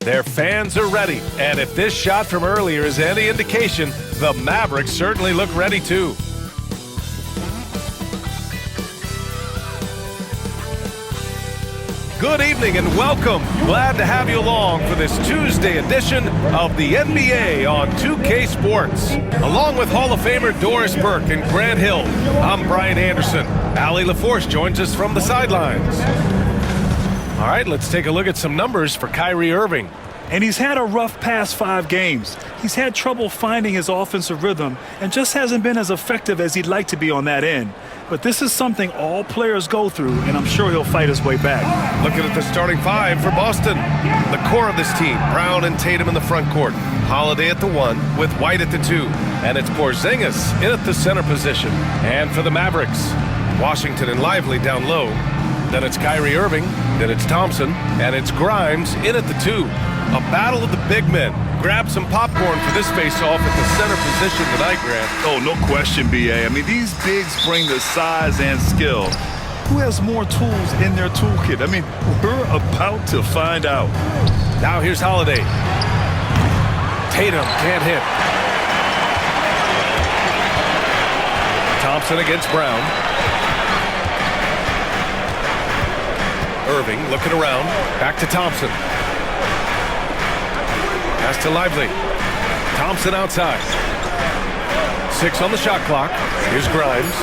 Their fans are ready, and if this shot from earlier is any indication, the Mavericks certainly look ready too. Good evening and welcome. Glad to have you along for this Tuesday edition of the NBA on 2K Sports. Along with Hall of Famer Doris Burke and Grant Hill, I'm Brian Anderson. Allie LaForce joins us from the sidelines. All right, let's take a look at some numbers for Kyrie Irving. And he's had a rough past 5 games. He's had trouble finding his offensive rhythm and just hasn't been as effective as he'd like to be on that end. But this is something all players go through, and I'm sure he'll fight his way back. Looking at the starting 5 for Boston. The core of this team, Brown and Tatum in the front court. Holiday at the 1 with White at the 2. And it's Porzingis in at the center position. And for the Mavericks, Washington and Lively down low. Then it's Kyrie Irving, then it's Thompson, and it's Grimes in at the 2. A battle of the big men. Grab some popcorn for this face-off at the center position tonight, Grant. Oh, no question, B.A. I mean, these bigs bring the size and skill. Who has more tools in their toolkit? I mean, we're about to find out. Now here's Holiday. Tatum can't hit. Thompson against Brown. Irving looking around. Back to Thompson. Pass to Lively. Thompson outside. 6 on the shot clock. Here's Grimes.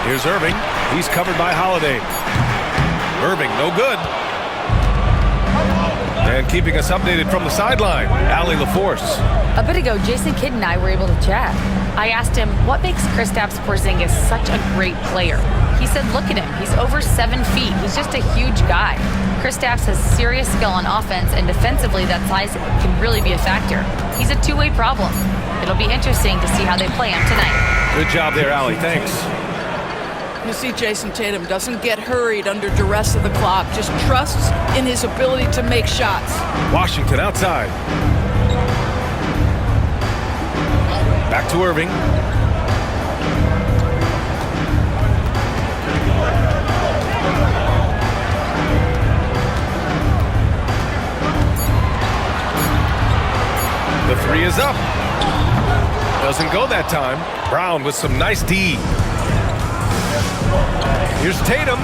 Here's Irving. He's covered by Holiday. Irving, no good. And keeping us updated from the sideline, Allie LaForce. A bit ago, Jason Kidd and I were able to chat. I asked him, what makes Kristaps Porzingis such a great player? He said, look at him. He's over 7 feet. He's just a huge guy. Kristaps has serious skill on offense, and defensively, that size can really be a factor. He's a two-way problem. It'll be interesting to see how they play him tonight. Good job there, Allie. Thanks. You see Jason Tatum doesn't get hurried under duress of the clock, just trusts in his ability to make shots. Washington outside. Back to Irving. The 3 is up. Doesn't go that time. Brown with some nice D. Here's Tatum.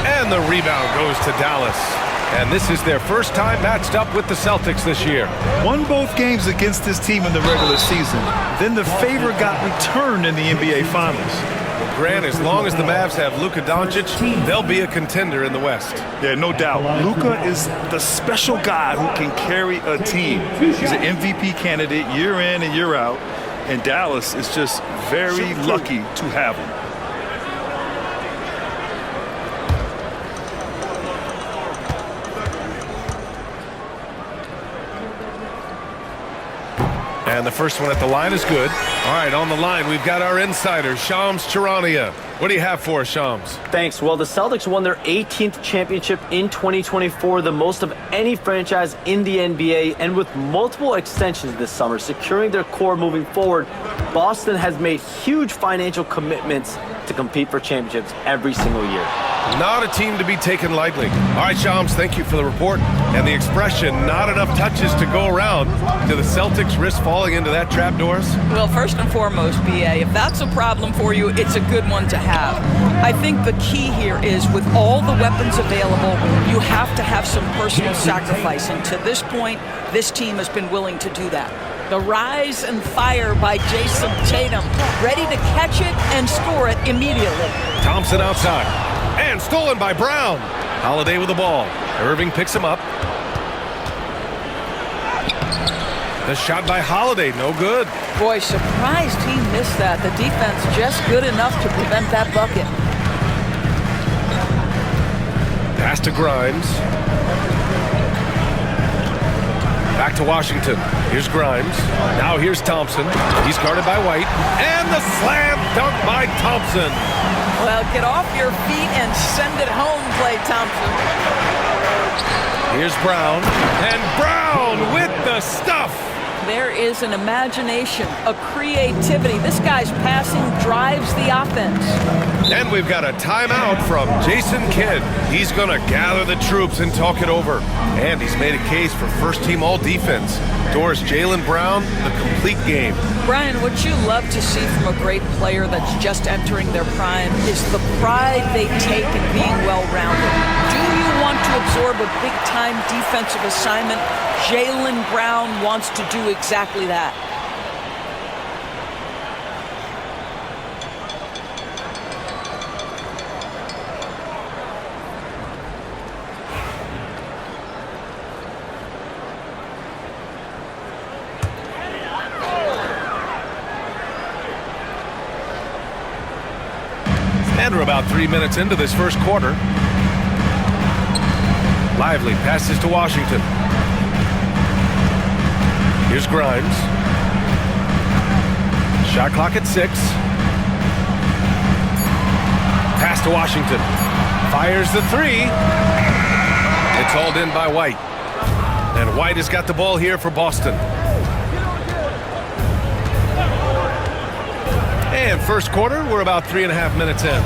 And the rebound goes to Dallas. And this is their first time matched up with the Celtics this year. Won both games against this team in the regular season. Then the favor got returned in the NBA Finals. Grant, as long as the Mavs have Luka Doncic, they'll be a contender in the West. Yeah, no doubt. Luka is the special guy who can carry a team. He's an MVP candidate year in and year out. And Dallas is just very lucky to have him. And the first one at the line is good. All right, on the line, we've got our insider, Shams Charania. What do you have for us, Shams? Thanks. Well, the Celtics won their 18th championship in 2024, the most of any franchise in the NBA, and with multiple extensions this summer, securing their core moving forward, Boston has made huge financial commitments to compete for championships every single year. Not a team to be taken lightly. All right, Shams, thank you for the report. And the expression, not enough touches to go around. Do the Celtics risk falling into that trap, Doris? Well, first and foremost, B.A., if that's a problem for you, it's a good one to have. I think the key here is with all the weapons available, you have to have some personal sacrifice. And to this point, this team has been willing to do that. The rise and fire by Jason Tatum, ready to catch it and score it immediately. Thompson outside. And stolen by Brown. Holiday with the ball. Irving picks him up. The shot by Holiday, no good. Boy, surprised he missed that. The defense just good enough to prevent that bucket. Pass to Grimes. Back to Washington. Here's Grimes. Now here's Thompson. He's guarded by White. And the slam dunk by Thompson. Well, get off your feet and send it home, Klay Thompson. Here's Brown. And Brown with the stuff. There is an imagination, a creativity. This guy's passing drives the offense. And we've got a timeout from Jason Kidd. He's going to gather the troops and talk it over. And he's made a case for first-team all-defense. Doris, Jaylen Brown, the complete game. Brian, what you love to see from a great player that's just entering their prime is the pride they take in being well-rounded. Do you want to absorb a big-time defensive assignment? Jaylen Brown wants to do exactly that. And we're about 3 minutes into this first quarter. Lively passes to Washington. Here's Grimes. Shot clock at 6. Pass to Washington. Fires the 3. It's hauled in by White. And White has got the ball here for Boston. And first quarter, we're about 3.5 minutes in.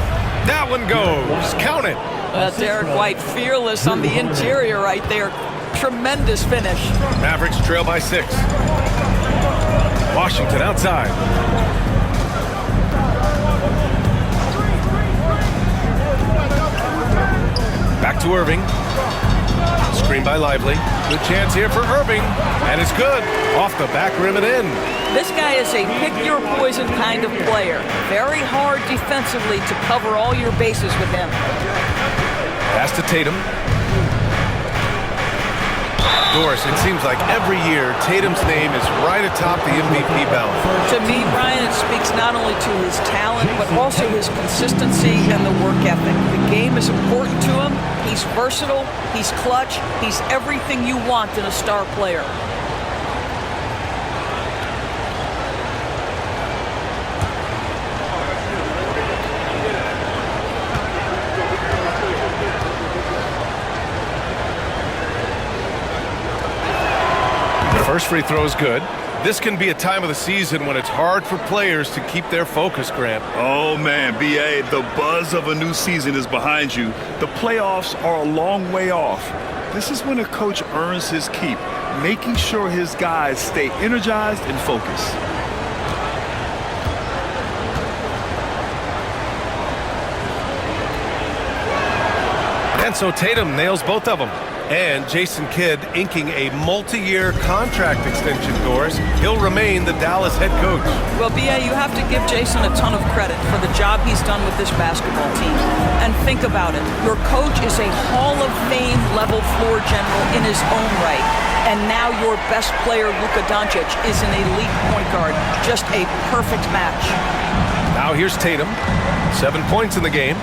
That one goes. Count it. Derek White, fearless on the interior right there. Tremendous finish. Mavericks trail by 6. Washington outside. Back to Irving. Screen by Lively. Good chance here for Irving. And it's good. Off the back rim and in. This guy is a pick-your-poison kind of player. Very hard defensively to cover all your bases with him. Pass to Tatum. Doris, it seems like every year Tatum's name is right atop the MVP ballot. To me, Brian, it speaks not only to his talent, but also his consistency and the work ethic. The game is important to him. He's versatile. He's clutch. He's everything you want in a star player. First free throw is good. This can be a time of the season when it's hard for players to keep their focus, Grant. Oh, man, B.A., the buzz of a new season is behind you. The playoffs are a long way off. This is when a coach earns his keep, making sure his guys stay energized and focused. And so Tatum nails both of them. And Jason Kidd inking a multi-year contract extension, Doris. He'll remain the Dallas head coach. Well, B.A., you have to give Jason a ton of credit for the job he's done with this basketball team. And think about it. Your coach is a Hall of Fame level floor general in his own right. And now your best player, Luka Doncic, is an elite point guard. Just a perfect match. Now here's Tatum. 7 points in the game.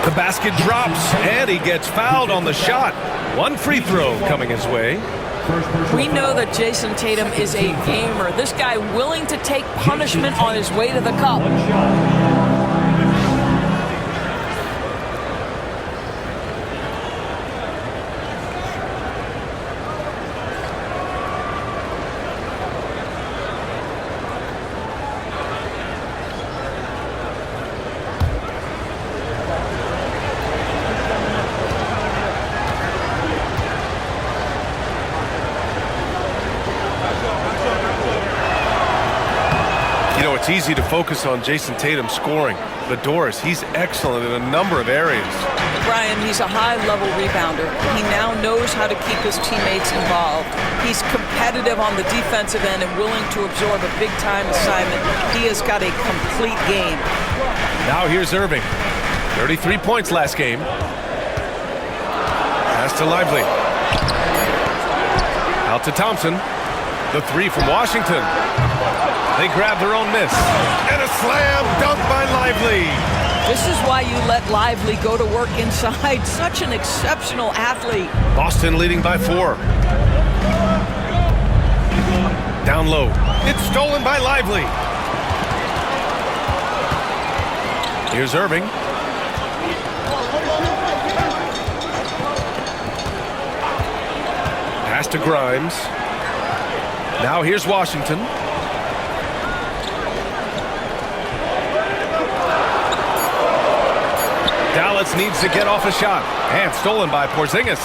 The basket drops, and he gets fouled on the shot. One free throw coming his way. We know that Jason Tatum is a gamer. This guy willing to take punishment on his way to the cup. It's easy to focus on Jason Tatum scoring, but Doris, he's excellent in a number of areas. Brian, he's a high-level rebounder. He now knows how to keep his teammates involved. He's competitive on the defensive end and willing to absorb a big-time assignment. He has got a complete game. Now here's Irving. 33 points last game. Pass to Lively. Out to Thompson. The 3 from Washington. They grab their own miss. And a slam dunk by Lively. This is why you let Lively go to work inside. Such an exceptional athlete. Boston leading by 4. Down low. It's stolen by Lively. Here's Irving. Pass to Grimes. Now here's Washington. Dallas needs to get off a shot. And stolen by Porzingis.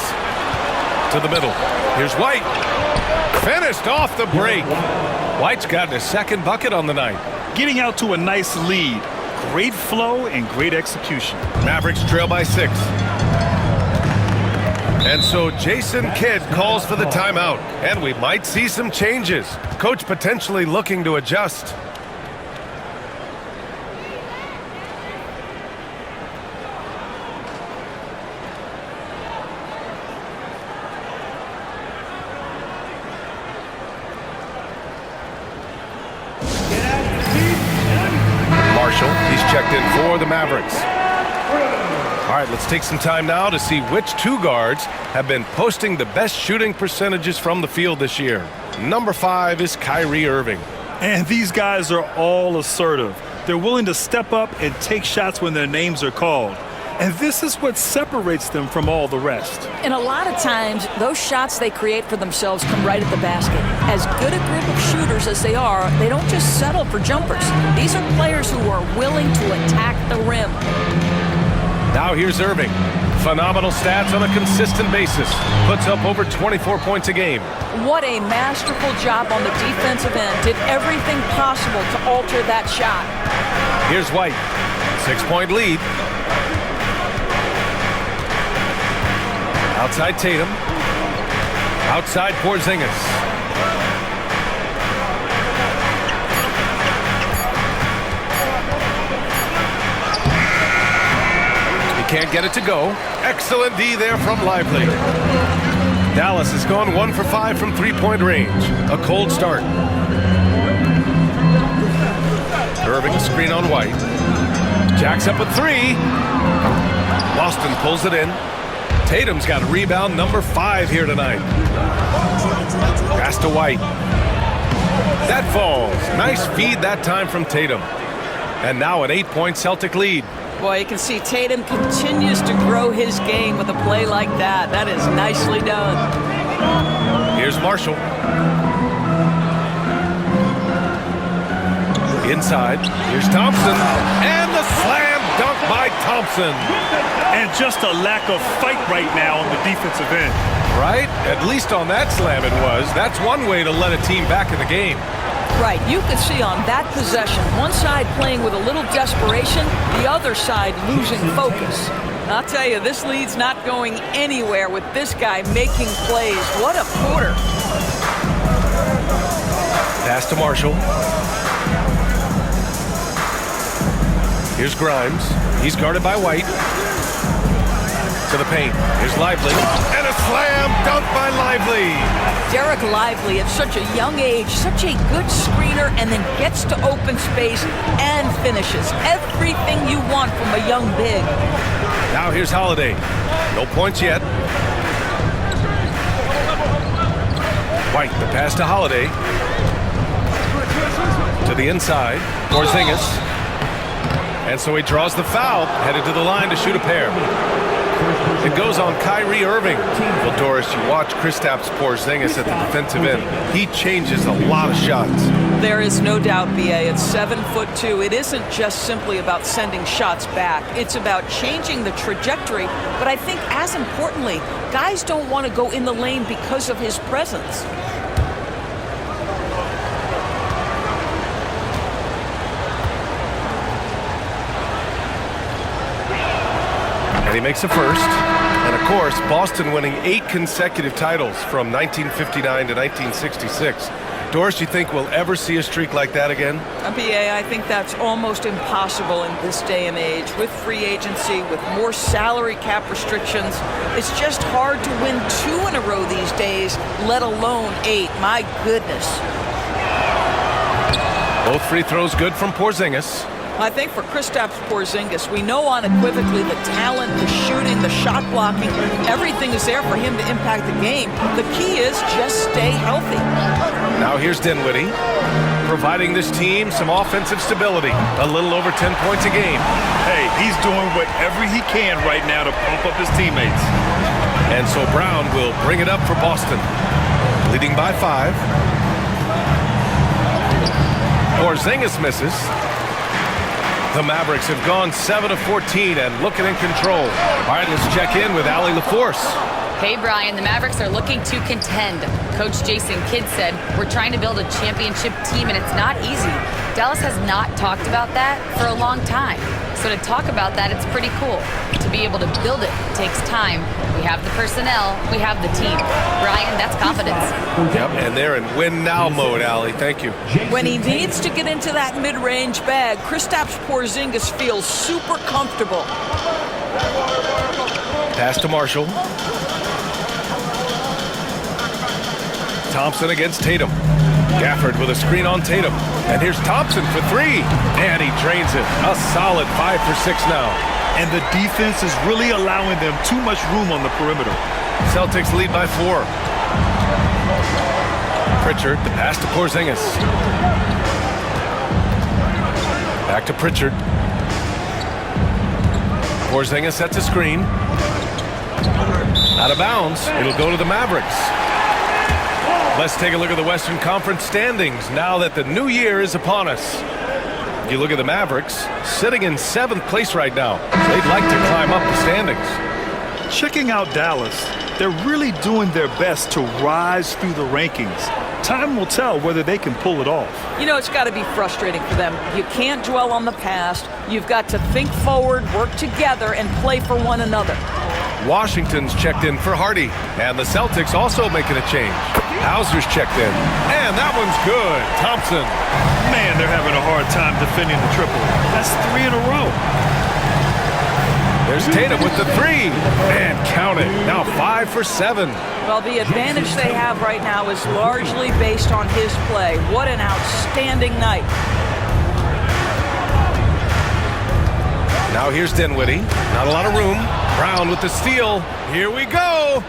To the middle. Here's White. Finished off the break. White's gotten his second bucket on the night. Getting out to a nice lead. Great flow and great execution. Mavericks trail by 6. And so Jason Kidd calls for the timeout. And we might see some changes. Coach potentially looking to adjust. He's checked in for the Mavericks. All right, let's take some time now to see which two guards have been posting the best shooting percentages from the field this year. Number 5 is Kyrie Irving. And these guys are all assertive. They're willing to step up and take shots when their names are called. And this is what separates them from all the rest. And a lot of times, those shots they create for themselves come right at the basket. As good a group of shooters as they are, they don't just settle for jumpers. These are players who are willing to attack the rim. Now here's Irving. Phenomenal stats on a consistent basis. Puts up over 24 points a game. What a masterful job on the defensive end. Did everything possible to alter that shot. Here's White. 6-point lead. Outside Tatum. Outside Porzingis. He can't get it to go. Excellent D there from Lively. Dallas has gone 1 for 5 from three-point range. A cold start. Irving, a screen on White. Jacks up a 3. Boston pulls it in. Tatum's got rebound number 5 here tonight. Pass to White. That falls. Nice feed that time from Tatum. And now an 8-point Celtic lead. Boy, you can see Tatum continues to grow his game with a play like that. That is nicely done. Here's Marshall. Inside. Here's Thompson. And the slam dunk by Thompson. And just a lack of fight right now on the defensive end. Right? At least on that slam it was. That's one way to let a team back in the game. Right, you could see on that possession, one side playing with a little desperation, the other side losing focus. I'll tell you, this lead's not going anywhere with this guy making plays. What a quarter. Pass to Marshall. Here's Grimes. He's guarded by White. To the paint. Here's Lively. And a slam dunk by Lively. Derek Lively at such a young age, such a good screener, and then gets to open space and finishes. Everything you want from a young big. Now here's Holiday. No points yet. White, the pass to Holiday. To the inside. Porzingis. And so he draws the foul, headed to the line to shoot a pair. It goes on Kyrie Irving. Well, Doris, you watch Kristaps Porzingis at the defensive end. He changes a lot of shots. There is no doubt, B.A. At 7'2", it isn't just simply about sending shots back. It's about changing the trajectory. But I think as importantly, guys don't want to go in the lane because of his presence. And he makes a first. And, of course, Boston winning 8 consecutive titles from 1959 to 1966. Doris, you think we'll ever see a streak like that again? BA, I think that's almost impossible in this day and age. With free agency, with more salary cap restrictions, it's just hard to win 2 in a row these days, let alone 8. My goodness. Both free throws good from Porzingis. I think for Kristaps Porzingis, we know unequivocally the talent, the shooting, the shot blocking, everything is there for him to impact the game. The key is just stay healthy. Now here's Dinwiddie, providing this team some offensive stability. A little over 10 points a game. Hey, he's doing whatever he can right now to pump up his teammates. And so Brown will bring it up for Boston. Leading by 5. Porzingis misses. The Mavericks have gone 7 of 14 and looking in control. All right, let's check in with Allie LaForce. Hey, Brian, the Mavericks are looking to contend. Coach Jason Kidd said, we're trying to build a championship team, and it's not easy. Dallas has not talked about that for a long time. So to talk about that, it's pretty cool. To be able to build it takes time. We have the personnel. We have the team. Brian, that's confidence. Yep, and they're in win-now mode, Allie. Thank you. When he needs to get into that mid-range bag, Kristaps Porzingis feels super comfortable. Pass to Marshall. Thompson against Tatum. Gafford with a screen on Tatum. And here's Thompson for 3. And he drains it. A solid 5 for 6 now. And the defense is really allowing them too much room on the perimeter. Celtics lead by 4. Pritchard, the pass to Porzingis. Back to Pritchard. Porzingis sets a screen. Out of bounds. It'll go to the Mavericks. Let's take a look at the Western Conference standings now that the new year is upon us. You look at the Mavericks, sitting in 7th place right now. They'd like to climb up the standings. Checking out Dallas, they're really doing their best to rise through the rankings. Time will tell whether they can pull it off. You know, it's got to be frustrating for them. You can't dwell on the past. You've got to think forward, work together, and play for one another. Washington's checked in for Hardy, and the Celtics also making a change. Hauser's checked in, and that one's good. Thompson. Man, they're having a hard time defending the triple. That's 3 in a row. There's Tatum with the 3, and count it. Now 5 for 7. Well, the advantage they have right now is largely based on his play. What an outstanding night. Now here's Dinwiddie. Not a lot of room. Brown with the steal. Here we go.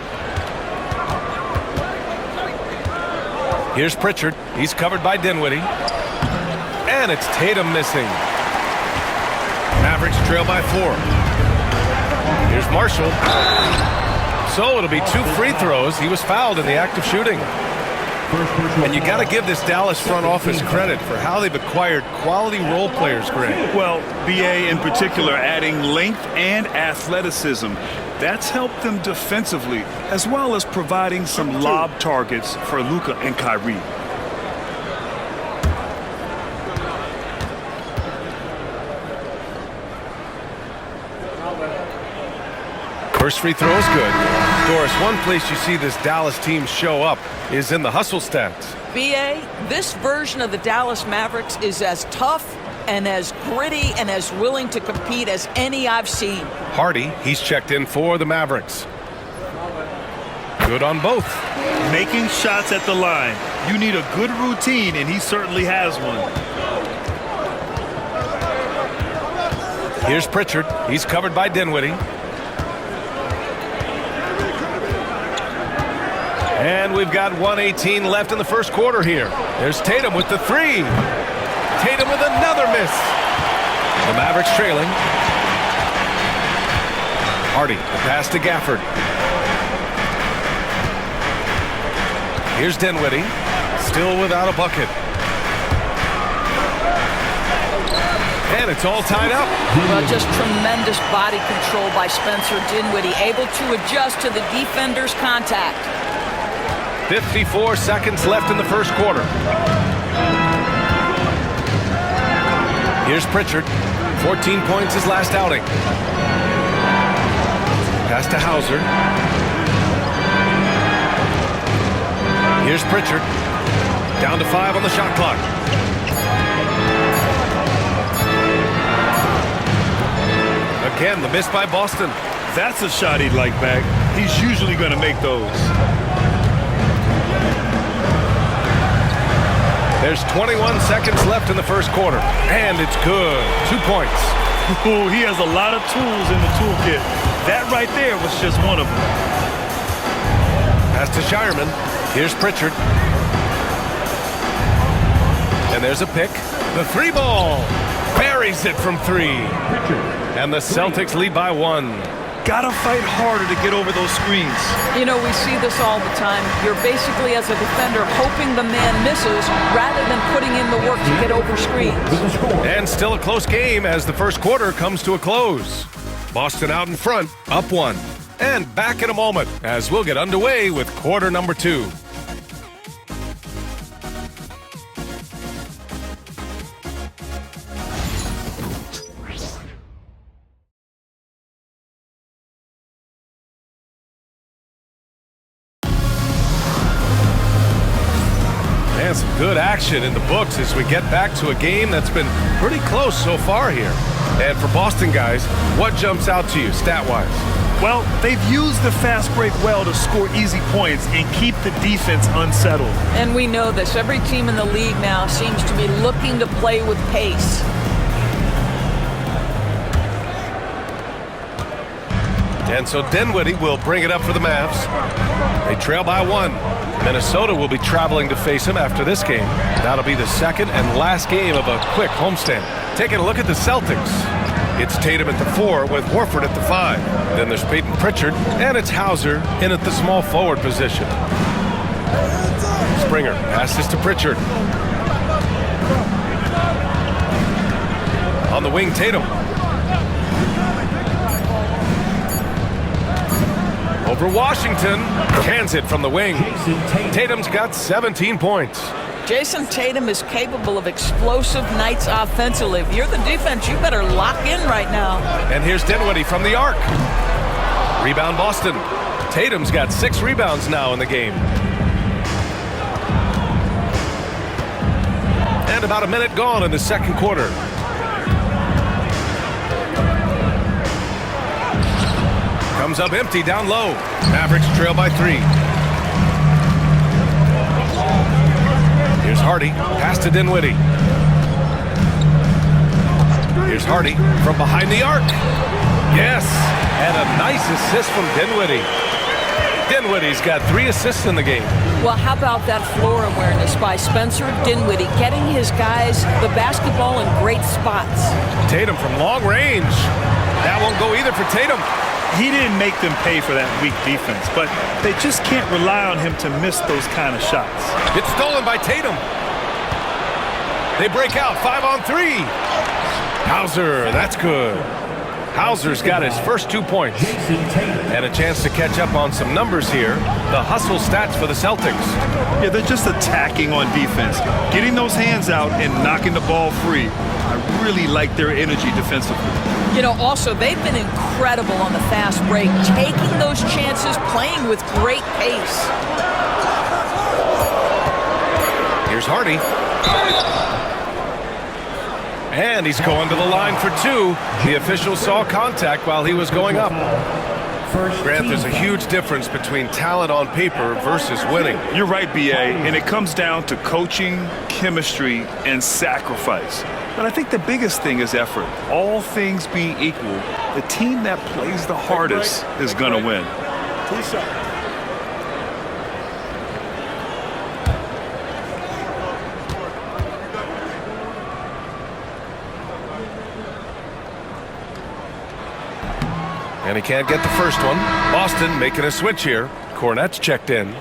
Here's Pritchard. He's covered by Dinwiddie. And it's Tatum missing. Mavericks trail by 4. Here's Marshall. So it'll be 2 free throws. He was fouled in the act of shooting. And you got to give this Dallas front office credit for how they've acquired quality role players, Greg. Well, BA in particular adding length and athleticism. That's helped them defensively, as well as providing some lob targets for Luka and Kyrie. First free throw is good. Doris, one place you see this Dallas team show up is in the hustle stats. BA, this version of the Dallas Mavericks is as tough and as gritty and as willing to compete as any I've seen. Hardy, he's checked in for the Mavericks. Good on both. Making shots at the line. You need a good routine, and he certainly has one. Here's Pritchard. He's covered by Dinwiddie. And we've got 1:18 left in the first quarter here. There's Tatum with the 3. Tatum with another miss. The Mavericks trailing. Hardy, the pass to Gafford. Here's Dinwiddie, still without a bucket. And it's all tied up. Well, just tremendous body control by Spencer Dinwiddie, able to adjust to the defender's contact. 54 seconds left in the first quarter. Here's Pritchard. 14 points his last outing. Pass to Hauser. Here's Pritchard. Down to 5 on the shot clock. Again, the miss by Boston. That's a shot he'd like back. He's usually going to make those. There's 21 seconds left in the first quarter. And it's good. 2 points. Ooh, he has a lot of tools in the toolkit. That right there was just one of them. Pass to Shireman. Here's Pritchard. And there's a pick. The 3 ball. Buries it from 3. And the Celtics lead by 1. gotta fight harder to get over those screens. You know, we see this all the time. You're basically, as a defender, hoping the man misses rather than putting in the work to get over screens. And still a close game as the first quarter comes to a close. Boston out in front, up 1. And back in a moment as we'll get underway with quarter number 2. And some good action in the books as we get back to a game that's been pretty close so far here. And for Boston guys, what jumps out to you stat-wise? Well, they've used the fast break well to score easy points and keep the defense unsettled. And we know this. Every team in the league now seems to be looking to play with pace. And so Dinwiddie will bring it up for the Mavs. They trail by 1. Minnesota will be traveling to face him after this game. That'll be the second and last game of a quick homestand. Taking a look at the Celtics. It's Tatum at the 4 with Horford at the 5. Then there's Peyton Pritchard, and it's Hauser in at the small forward position. Springer passes to Pritchard. On the wing, Tatum. Over Washington, cans it from the wing. Tatum's got 17 points. Jason Tatum is capable of explosive nights offensively. If you're the defense, you better lock in right now. And here's Dinwiddie from the arc. Rebound Boston. Tatum's got 6 rebounds now in the game. And about a minute gone in the second quarter. Comes up empty down low. Mavericks trail by 3. Here's Hardy, pass to Dinwiddie. Here's Hardy from behind the arc. Yes, and a nice assist from Dinwiddie. Dinwiddie's got 3 assists in the game. Well, how about that floor awareness by Spencer Dinwiddie, getting his guys the basketball in great spots. Tatum from long range. That won't go either for Tatum. He didn't make them pay for that weak defense, but they just can't rely on him to miss those kind of shots. It's stolen by Tatum. They break out 5 on 3. Hauser, that's good. Hauser's got his first 2 points. And a chance to catch up on some numbers here. The hustle stats for the Celtics. Yeah, they're just attacking on defense, getting those hands out and knocking the ball free. I really like their energy defensively. You know, also, they've been incredible on the fast break, taking those chances, playing with great pace. Here's Hardy. And he's going to the line for 2. The official saw contact while he was going up. Grant, there's a huge difference between talent on paper versus winning. You're right, B.A., and it comes down to coaching, chemistry, and sacrifice. But I think the biggest thing is effort. All things being equal, the team that plays the hardest is going to win. And he can't get the first one. Boston making a switch here. Cornette's checked in.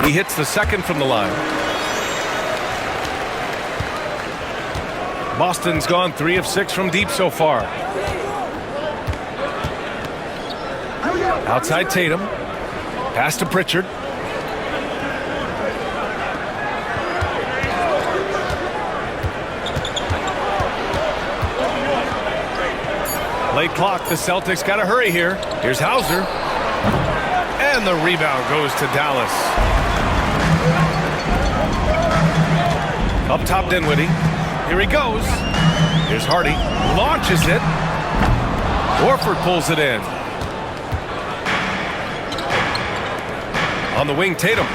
He hits the second from the line. Boston's gone 3 of 6 from deep so far. Outside Tatum. Pass to Pritchard. Late clock. The Celtics got to hurry here. Here's Hauser. And the rebound goes to Dallas. Up top, Dinwiddie. Here he goes. Here's Hardy. Launches it. Horford pulls it in. On the wing, Tatum.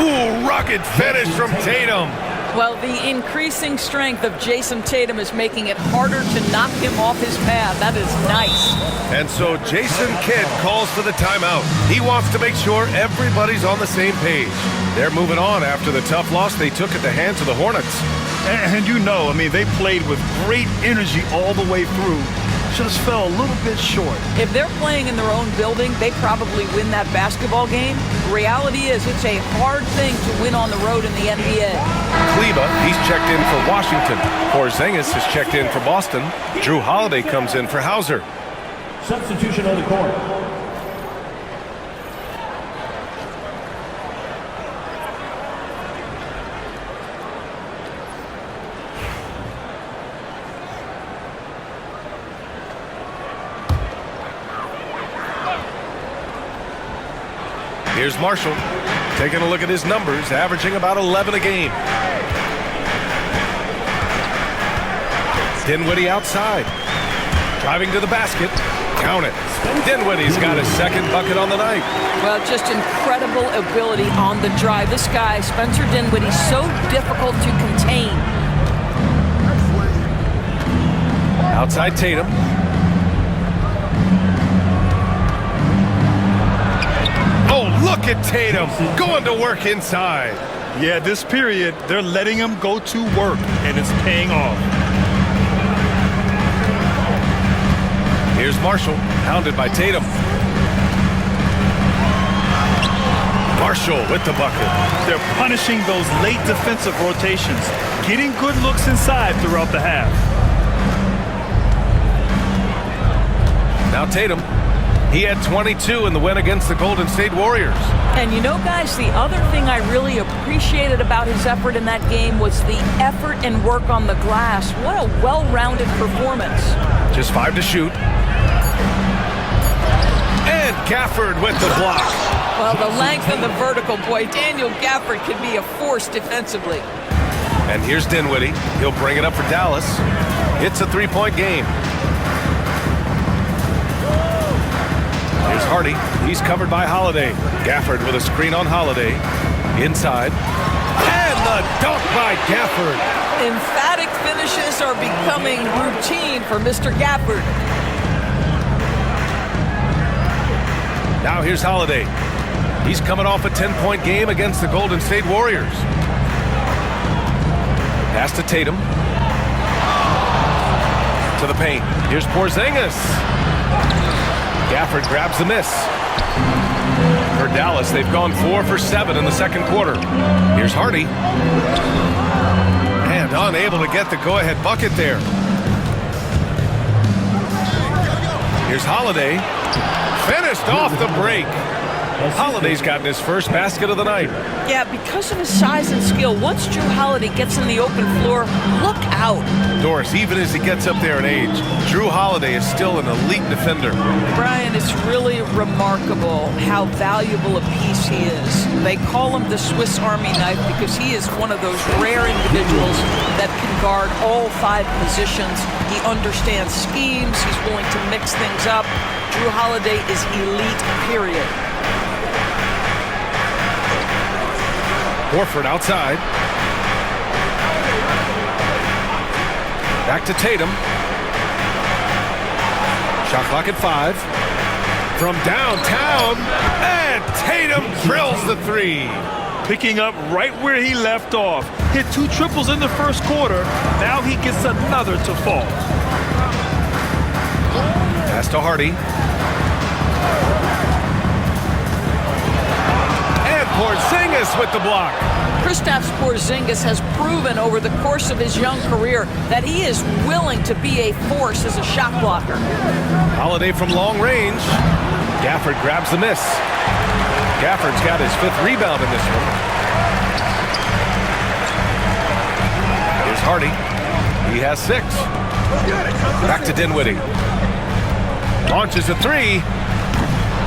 Ooh, rugged finish from Tatum. Well, the increasing strength of Jason Tatum is making it harder to knock him off his path. That is nice. And so Jason Kidd calls for the timeout. He wants to make sure everybody's on the same page. They're moving on after the tough loss they took at the hands of the Hornets. And you know, I mean, they played with great energy all the way through. Just fell a little bit short. If they're playing in their own building, they probably win that basketball game. Reality is it's a hard thing to win on the road in the NBA. Kleba, he's checked in for Washington. Porzingis has checked in for Boston. Drew Holiday comes in for Hauser. Substitution on the court. Here's Marshall, taking a look at his numbers, averaging about 11 a game. Dinwiddie outside, driving to the basket, count it. Dinwiddie's got his second bucket on the night. Well, just incredible ability on the drive. This guy, Spencer Dinwiddie, so difficult to contain. Outside Tatum. Oh, look at Tatum going to work inside. Yeah, this period, they're letting him go to work, and it's paying off. Here's Marshall, hounded by Tatum. Marshall with the bucket. They're punishing those late defensive rotations, getting good looks inside throughout the half. Now Tatum. He had 22 in the win against the Golden State Warriors. And you know, guys, the other thing I really appreciated about his effort in that game was the effort and work on the glass. What a well-rounded performance. Just 5 to shoot. And Gafford with the block. Well, the length and the vertical, boy, Daniel Gafford can be a force defensively. And here's Dinwiddie. He'll bring it up for Dallas. It's a three-point game. Here's Hardy. He's covered by Holiday. Gafford with a screen on Holiday. Inside. And the dunk by Gafford. Emphatic finishes are becoming routine for Mr. Gafford. Now here's Holiday. He's coming off a 10-point game against the Golden State Warriors. Pass to Tatum. To the paint. Here's Porzingis. Gafford grabs the miss. For Dallas, they've gone 4 for 7 in the second quarter. Here's Hardy. And unable to get the go-ahead bucket there. Here's Holiday. Finished off the break. Holiday's gotten his first basket of the night. Yeah, because of his size and skill, once Drew Holiday gets in the open floor, look out. Doris, even as he gets up there in age, Drew Holiday is still an elite defender. Brian, it's really remarkable how valuable a piece he is. They call him the Swiss Army knife because he is one of those rare individuals that can guard all 5 positions. He understands schemes. He's willing to mix things up. Drew Holiday is elite, period. Horford outside. Back to Tatum. Shot clock at 5. From downtown, and Tatum drills the 3. Picking up right where he left off. Hit 2 triples in the first quarter. Now he gets another to fall. Pass to Hardy. Porzingis with the block. Kristaps Porzingis has proven over the course of his young career that he is willing to be a force as a shot blocker. Holiday from long range. Gafford grabs the miss. Gafford's got his 5th rebound in this one. Here's Hardy. He has 6. Back to Dinwiddie. Launches a 3.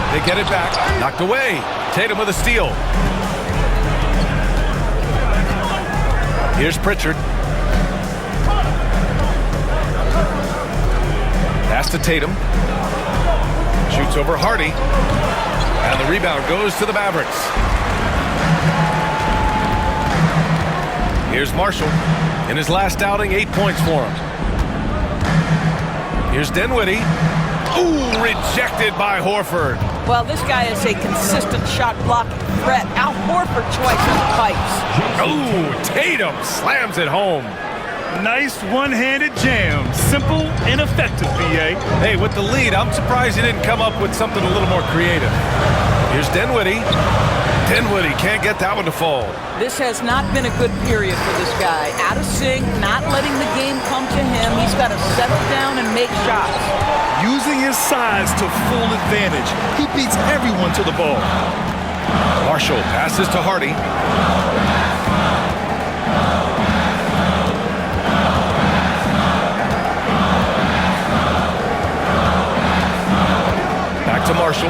They get it back. Knocked away. Tatum with a steal. Here's Pritchard. Pass to Tatum. Shoots over Hardy. And the rebound goes to the Mavericks. Here's Marshall. In his last outing, 8 points for him. Here's Dinwiddie. Ooh, rejected by Horford. Well, this guy is a consistent shot blocking threat. Al Horford twice in the pipes. Ooh, Tatum slams it home. Nice one-handed jam. Simple and effective, B.A. Hey, with the lead, I'm surprised he didn't come up with something a little more creative. Here's Dinwiddie. Dinwiddie can't get that one to fall. This has not been a good period for this guy. Out of sync, not letting the game come to him. He's got to settle down and make shots. Using his size to full advantage. He beats everyone to the ball. Marshall passes to Hardy. Back to Marshall.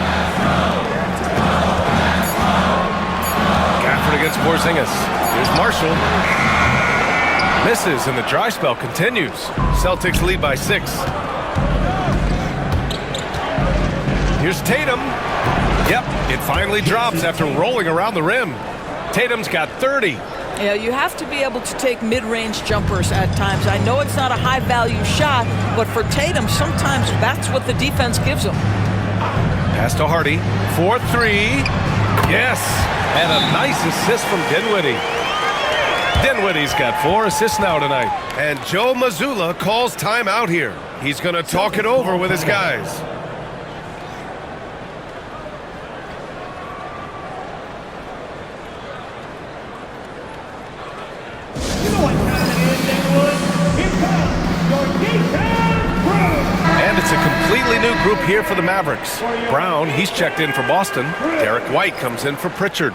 Gafford against Porzingis. Here's Marshall. Misses, and the dry spell continues. Celtics lead by 6. Here's Tatum. Yep, it finally drops after rolling around the rim. Tatum's got 30. Yeah, you have to be able to take mid-range jumpers at times. I know it's not a high-value shot, but for Tatum, sometimes that's what the defense gives him. Pass to Hardy. 4-3. Yes, and a nice assist from Dinwiddie. Dinwiddie's got 4 assists now tonight. And Joe Mazzulla calls timeout here. He's going to talk it over with his guys. And it's a completely new group here for the Mavericks. Brown, he's checked in for Boston. Derek White comes in for Pritchard.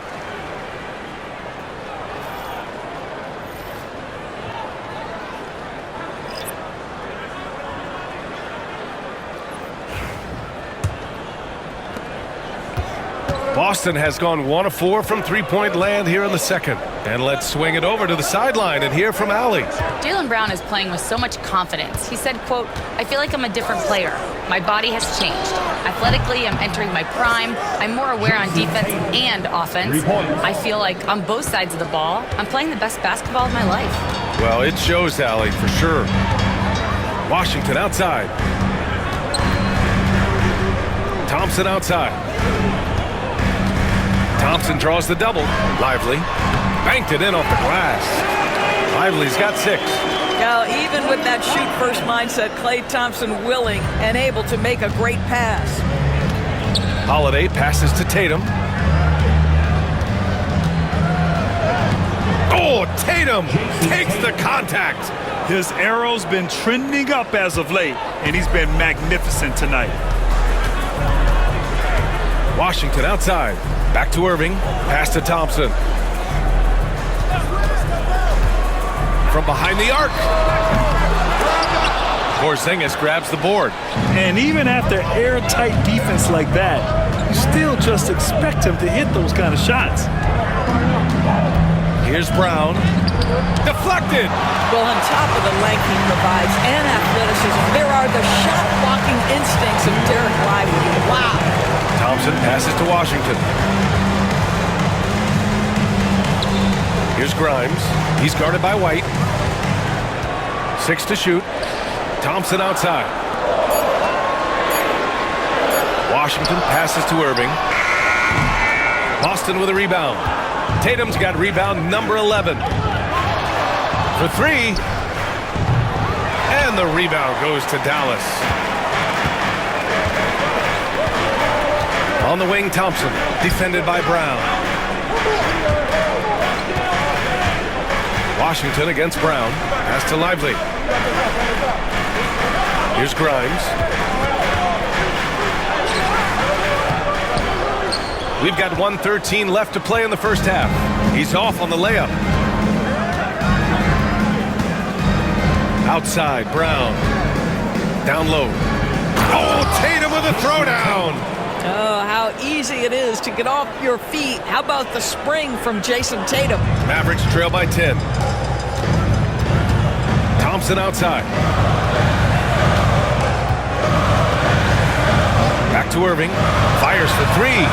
Boston has gone 1 of 4 from three-point land here in the second. And let's swing it over to the sideline and hear from Allie. Jaylen Brown is playing with so much confidence. He said, quote, "I feel like I'm a different player. My body has changed. Athletically, I'm entering my prime. I'm more aware on defense and offense. I feel like on both sides of the ball, I'm playing the best basketball of my life." Well, it shows, Allie, for sure. Washington outside. Thompson outside. Thompson draws the double. Lively banked it in off the glass. Lively's got 6. Now, even with that shoot-first mindset, Klay Thompson willing and able to make a great pass. Holiday passes to Tatum. Oh, Tatum takes the contact. His arrow's been trending up as of late, and he's been magnificent tonight. Washington outside. Back to Irving. Pass to Thompson. From behind the arc. Porzingis grabs the board. And even after airtight defense like that, you still just expect him to hit those kind of shots. Here's Brown. Deflected. Well, on top of the length he provides and athleticism, there are the shot-blocking instincts of Derek Lively. Wow. Thompson passes to Washington. Here's Grimes. He's guarded by White. 6 to shoot. Thompson outside. Washington passes to Irving. Boston with a rebound. Tatum's got rebound number 11. For 3. And the rebound goes to Dallas. On the wing, Thompson, defended by Brown. Washington against Brown. Pass to Lively. Here's Grimes. We've got 1:13 left to play in the first half. He's off on the layup. Outside, Brown. Down low. Oh, Tatum with a throwdown. Oh, how easy it is to get off your feet. How about the spring from Jason Tatum? Mavericks trail by 10. Thompson outside. Back to Irving. Fires for 3.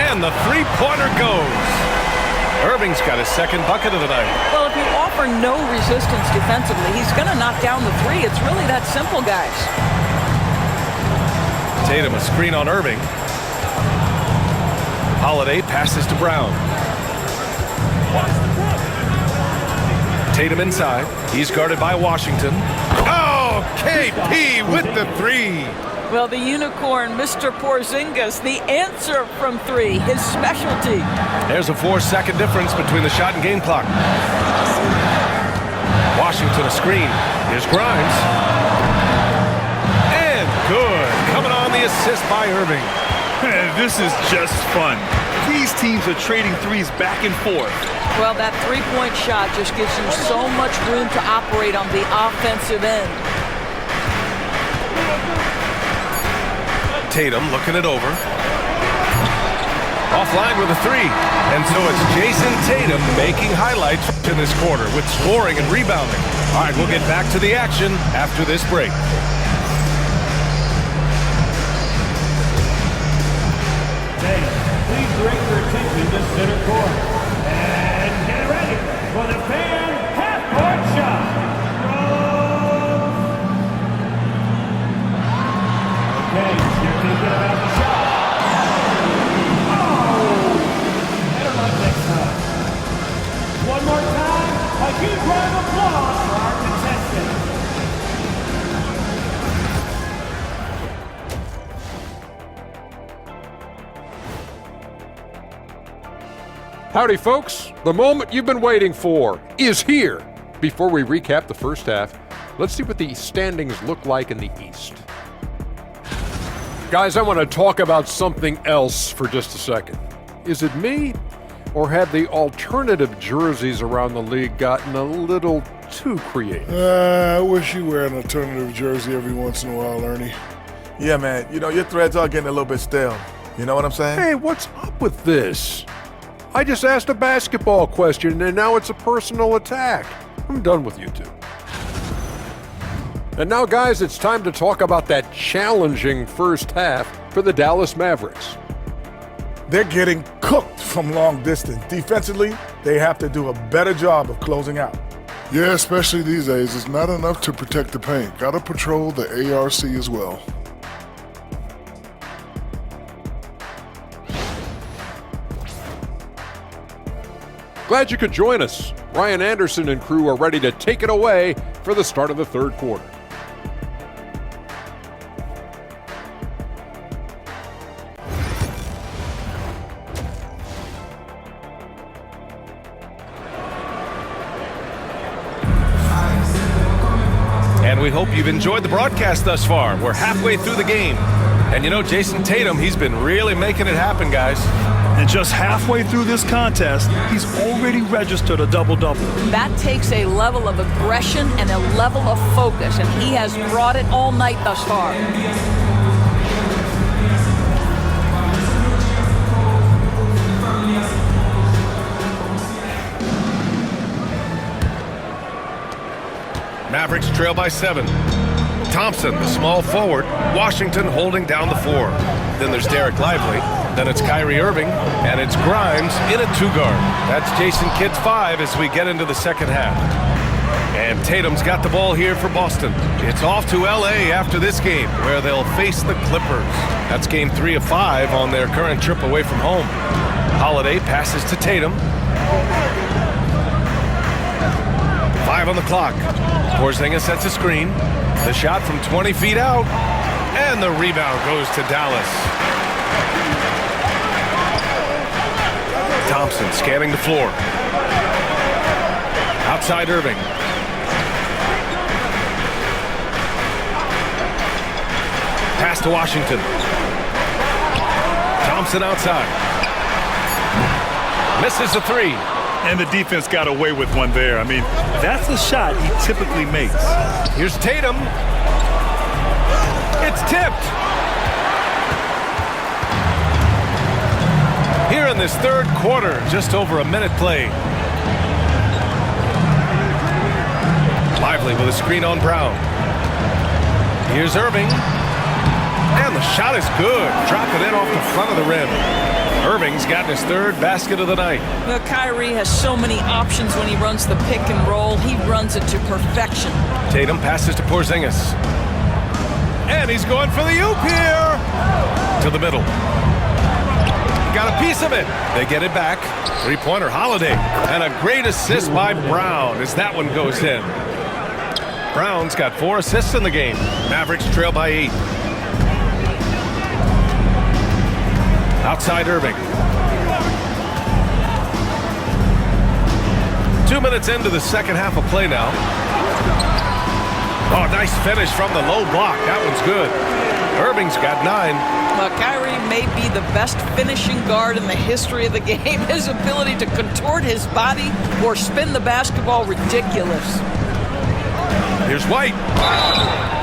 And the three-pointer goes. Irving's got his second bucket of the night. Well, if you offer no resistance defensively, he's going to knock down the three. It's really that simple, guys. Tatum a screen on Irving. Holiday passes to Brown. Tatum inside. He's guarded by Washington. Oh, KP with the three. Well, the unicorn, Mr. Porzingis, the answer from three, his specialty. There's a 4-second difference between the shot and game clock. Washington a screen. Here's Grimes. And good. Coming on the assist by Irving. This is just fun. These teams are trading threes back and forth. Well, that three-point shot just gives him so much room to operate on the offensive end. Tatum looking it over. Offline with a three. And so it's Jason Tatum making highlights in this quarter with scoring and rebounding. All right, we'll get back to the action after this break. Tatum, please direct your attention to center court. And get ready for the fan half-court shot. Okay, you're thinking about the shot. Oh! Better luck next time. One more time, a huge round of applause for our contestants. Howdy, folks. The moment you've been waiting for is here. Before we recap the first half, let's see what the standings look like in the East. Guys, I want to talk about something else for just a second. Is it me, or have the alternative jerseys around the league gotten a little too creative? I wish you wear an alternative jersey every once in a while, Ernie. Yeah, man. You know, your threads are getting a little bit stale. You know what I'm saying? Hey, what's up with this? I just asked a basketball question, and now it's a personal attack. I'm done with you two. And now, guys, it's time to talk about that challenging first half for the Dallas Mavericks. They're getting cooked from long distance. Defensively, they have to do a better job of closing out. Yeah, especially these days. It's not enough to protect the paint. Gotta patrol the ARC as well. Glad you could join us. Ryan Anderson and crew are ready to take it away for the start of the third quarter. And we hope you've enjoyed the broadcast thus far. We're halfway through the game. And you know, Jason Tatum, he's been really making it happen, guys. And just halfway through this contest, he's already registered a double-double. That takes a level of aggression and a level of focus, and he has brought it all night thus far. Mavericks trail by 7. Thompson, the small forward. Washington holding down the 4. Then there's Derek Lively. Then it's Kyrie Irving. And it's Grimes in a 2-guard. That's Jason Kidd's 5 as we get into the second half. And Tatum's got the ball here for Boston. It's off to L.A. after this game, where they'll face the Clippers. That's game 3 of 5 on their current trip away from home. Holiday passes to Tatum. 5 on the clock. Porzingis sets a screen. The shot from 20 feet out. And the rebound goes to Dallas. Thompson scanning the floor. Outside Irving. Pass to Washington. Thompson outside. Misses a 3. And the defense got away with one there. I mean, that's a shot he typically makes. Here's Tatum. It's tipped. Here in this third quarter, just over a minute played. Lively with a screen on Brown. Here's Irving. And the shot is good. Dropping it off the front of the rim. Irving's gotten his third basket of the night. Well, Kyrie has so many options when he runs the pick and roll. He runs it to perfection. Tatum passes to Porzingis. And he's going for the oop here. To the middle. Got a piece of it. They get it back. Three-pointer, Holiday. And a great assist by Brown as that one goes in. Brown's got 4 assists in the game. Mavericks trail by 8. Outside Irving. 2 minutes into the second half of play now. Oh, nice finish from the low block. That one's good. Irving's got 9. Kyrie may be the best finishing guard in the history of the game. His ability to contort his body or spin the basketball, ridiculous. Here's White.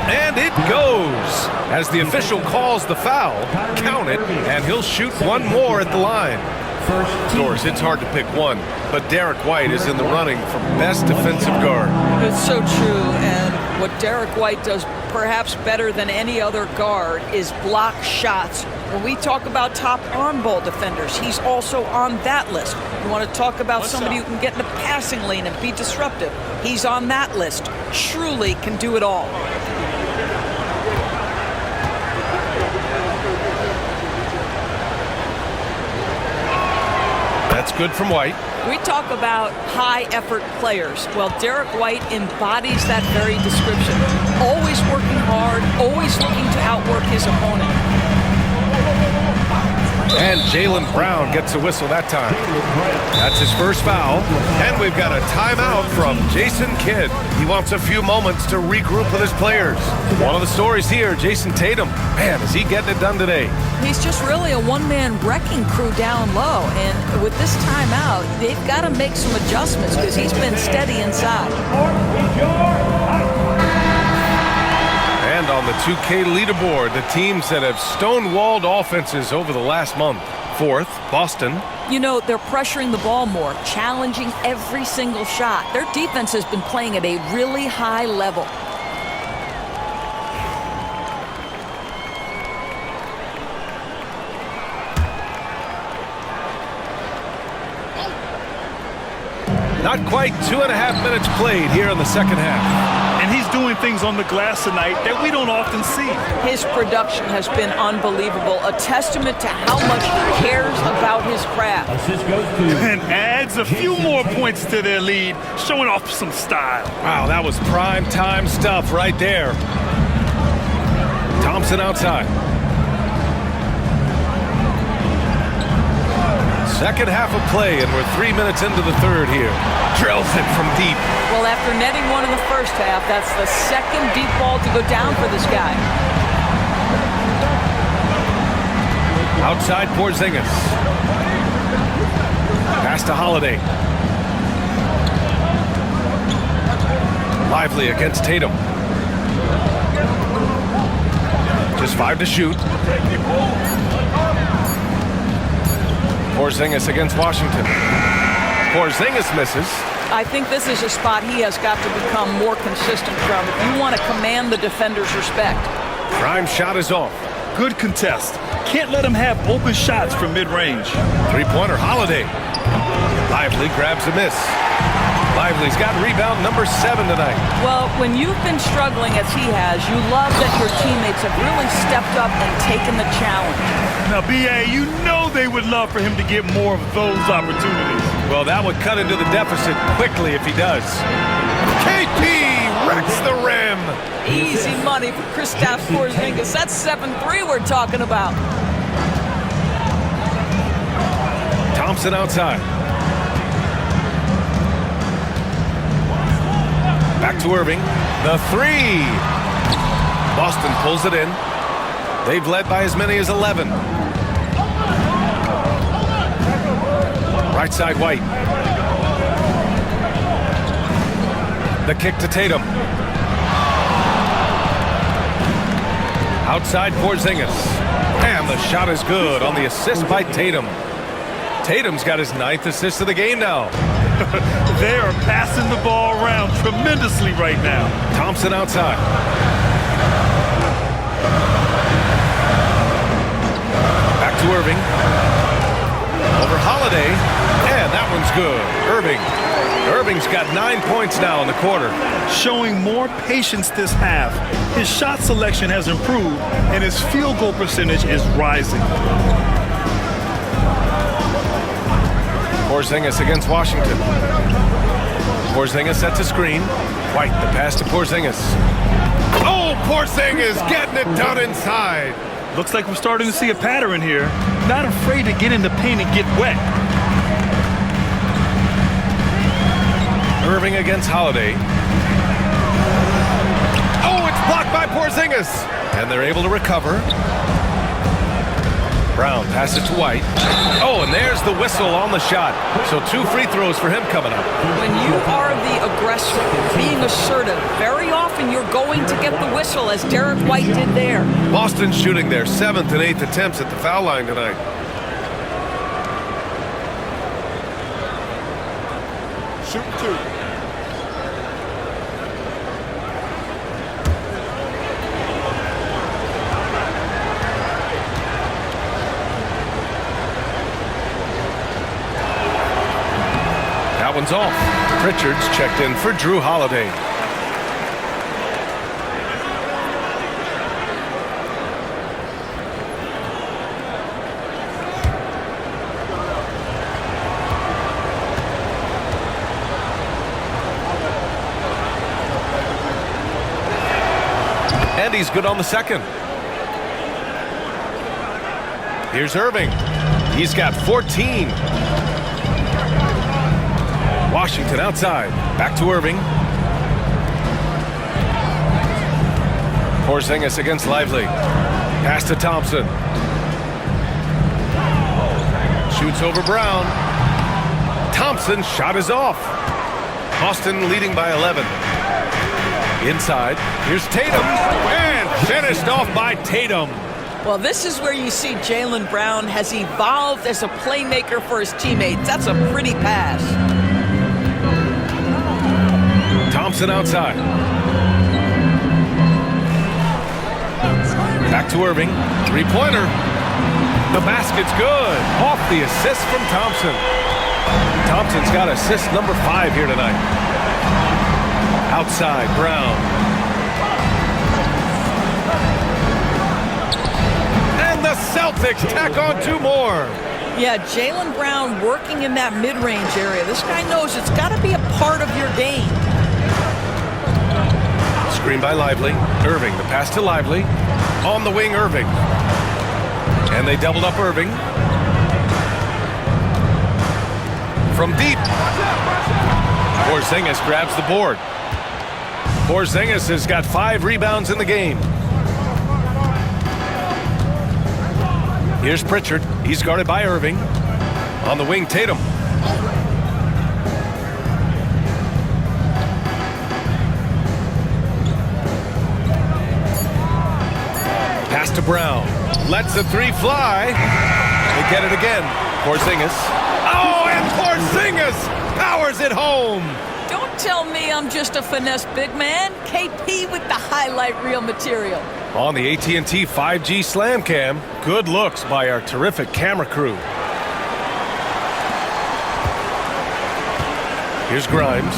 And it goes. As the official calls the foul, count it, and he'll shoot one more at the line. Of course, it's hard to pick one, but Derek White is in the running for best defensive guard. It's so true, and what Derek White does perhaps better than any other guard is block shots. When we talk about top on ball defenders, he's also on that list. You want to talk about somebody who can get in the passing lane and be disruptive. He's on that list. Truly can do it all. That's good from White. We talk about high-effort players. Well, Derek White embodies that very description. Always working hard, always looking to outwork his opponent. And Jaylen Brown gets a whistle that time. That's his first foul. And we've got a timeout from Jason Kidd. He wants a few moments to regroup with his players. One of the stories here, Jason Tatum. Man, is he getting it done today? He's just really a one-man wrecking crew down low. And with this timeout, they've got to make some adjustments because he's been steady inside. And on the 2K leaderboard, the teams that have stonewalled offenses over the last month. 4th, Boston. You know, they're pressuring the ball more, challenging every single shot. Their defense has been playing at a really high level. Not quite 2.5 minutes played here in the second half. And he's doing things on the glass tonight that we don't often see. His production has been unbelievable, a testament to how much he cares about his craft. And adds a few more points to their lead, showing off some style. Wow, that was prime time stuff right there. Thompson outside. Second half of play, and we're 3 minutes into the third here. Drills it from deep. Well, after netting one in the first half, that's the second deep ball to go down for this guy. Outside Porzingis. Pass to Holiday. Lively against Tatum. Just 5 to shoot. Porzingis against Washington. Porzingis misses. I think this is a spot he has got to become more consistent from if you want to command the defender's respect. Prime shot is off. Good contest. Can't let him have open shots from mid-range. Three-pointer, Holiday. Lively grabs a miss. Lively's got rebound number 7 tonight. Well, when you've been struggling as he has, you love that your teammates have really stepped up and taken the challenge. Now, B.A., you know they would love for him to get more of those opportunities. Well, that would cut into the deficit quickly if he does. KP wrecks the rim. Easy money for Kristaps Porzingis. That's 7-3 we're talking about. Thompson outside. Back to Irving. The 3. Boston pulls it in. They've led by as many as 11. Right side, White. The kick to Tatum. Outside Porzingis. And the shot is good on the assist by Tatum. Tatum's got his 9th assist of the game now. They are passing the ball around tremendously right now. Thompson outside. Back to Irving. Over Holiday, and that one's good. Irving's got 9 points now in the quarter. Showing more patience this half. His shot selection has improved, and his field goal percentage is rising. Porzingis against Washington. Porzingis sets a screen. White, the pass to Porzingis. Oh, Porzingis getting it done inside. Looks like we're starting to see a pattern here. Not afraid to get in the paint and get wet. Irving against Holiday. Oh, it's blocked by Porzingis. And they're able to recover. Brown passes to White. Oh, and there's the whistle on the shot. So 2 free throws for him coming up. When you are the aggressor, being assertive, very often you're going to get the whistle, as Derek White did there. Boston shooting their 7th and 8th attempts at the foul line tonight. Shoot 2. That one's off. Pritchard's checked in for Drew Holiday. And he's good on the second. Here's Irving. He's got 14. Washington outside. Back to Irving. Porzingis against Lively. Pass to Thompson. Shoots over Brown. Thompson's shot is off. Boston leading by 11. Inside. Here's Tatum. And finished off by Tatum. Well, this is where you see Jaylen Brown has evolved as a playmaker for his teammates. That's a pretty pass. Thompson outside. Back to Irving. 3-pointer. The basket's good. Off the assist from Thompson. Thompson's got assist number 5 here tonight. Outside, Brown. And the Celtics tack on 2 more. Yeah, Jaylen Brown working in that mid-range area. This guy knows it's got to be a part of your game. Screen by Lively. Irving, the pass to Lively. On the wing, Irving. And they doubled up Irving. From deep. Porzingis grabs the board. Porzingis has got 5 rebounds in the game. Here's Pritchard. He's guarded by Irving. On the wing, Tatum. Pass to Brown. Lets the 3 fly. They get it again. Porzingis. Oh, and Porzingis powers it home. Don't tell me I'm just a finesse big man. KP with the highlight reel material. On the AT&T 5G Slam Cam, good looks by our terrific camera crew. Here's Grimes.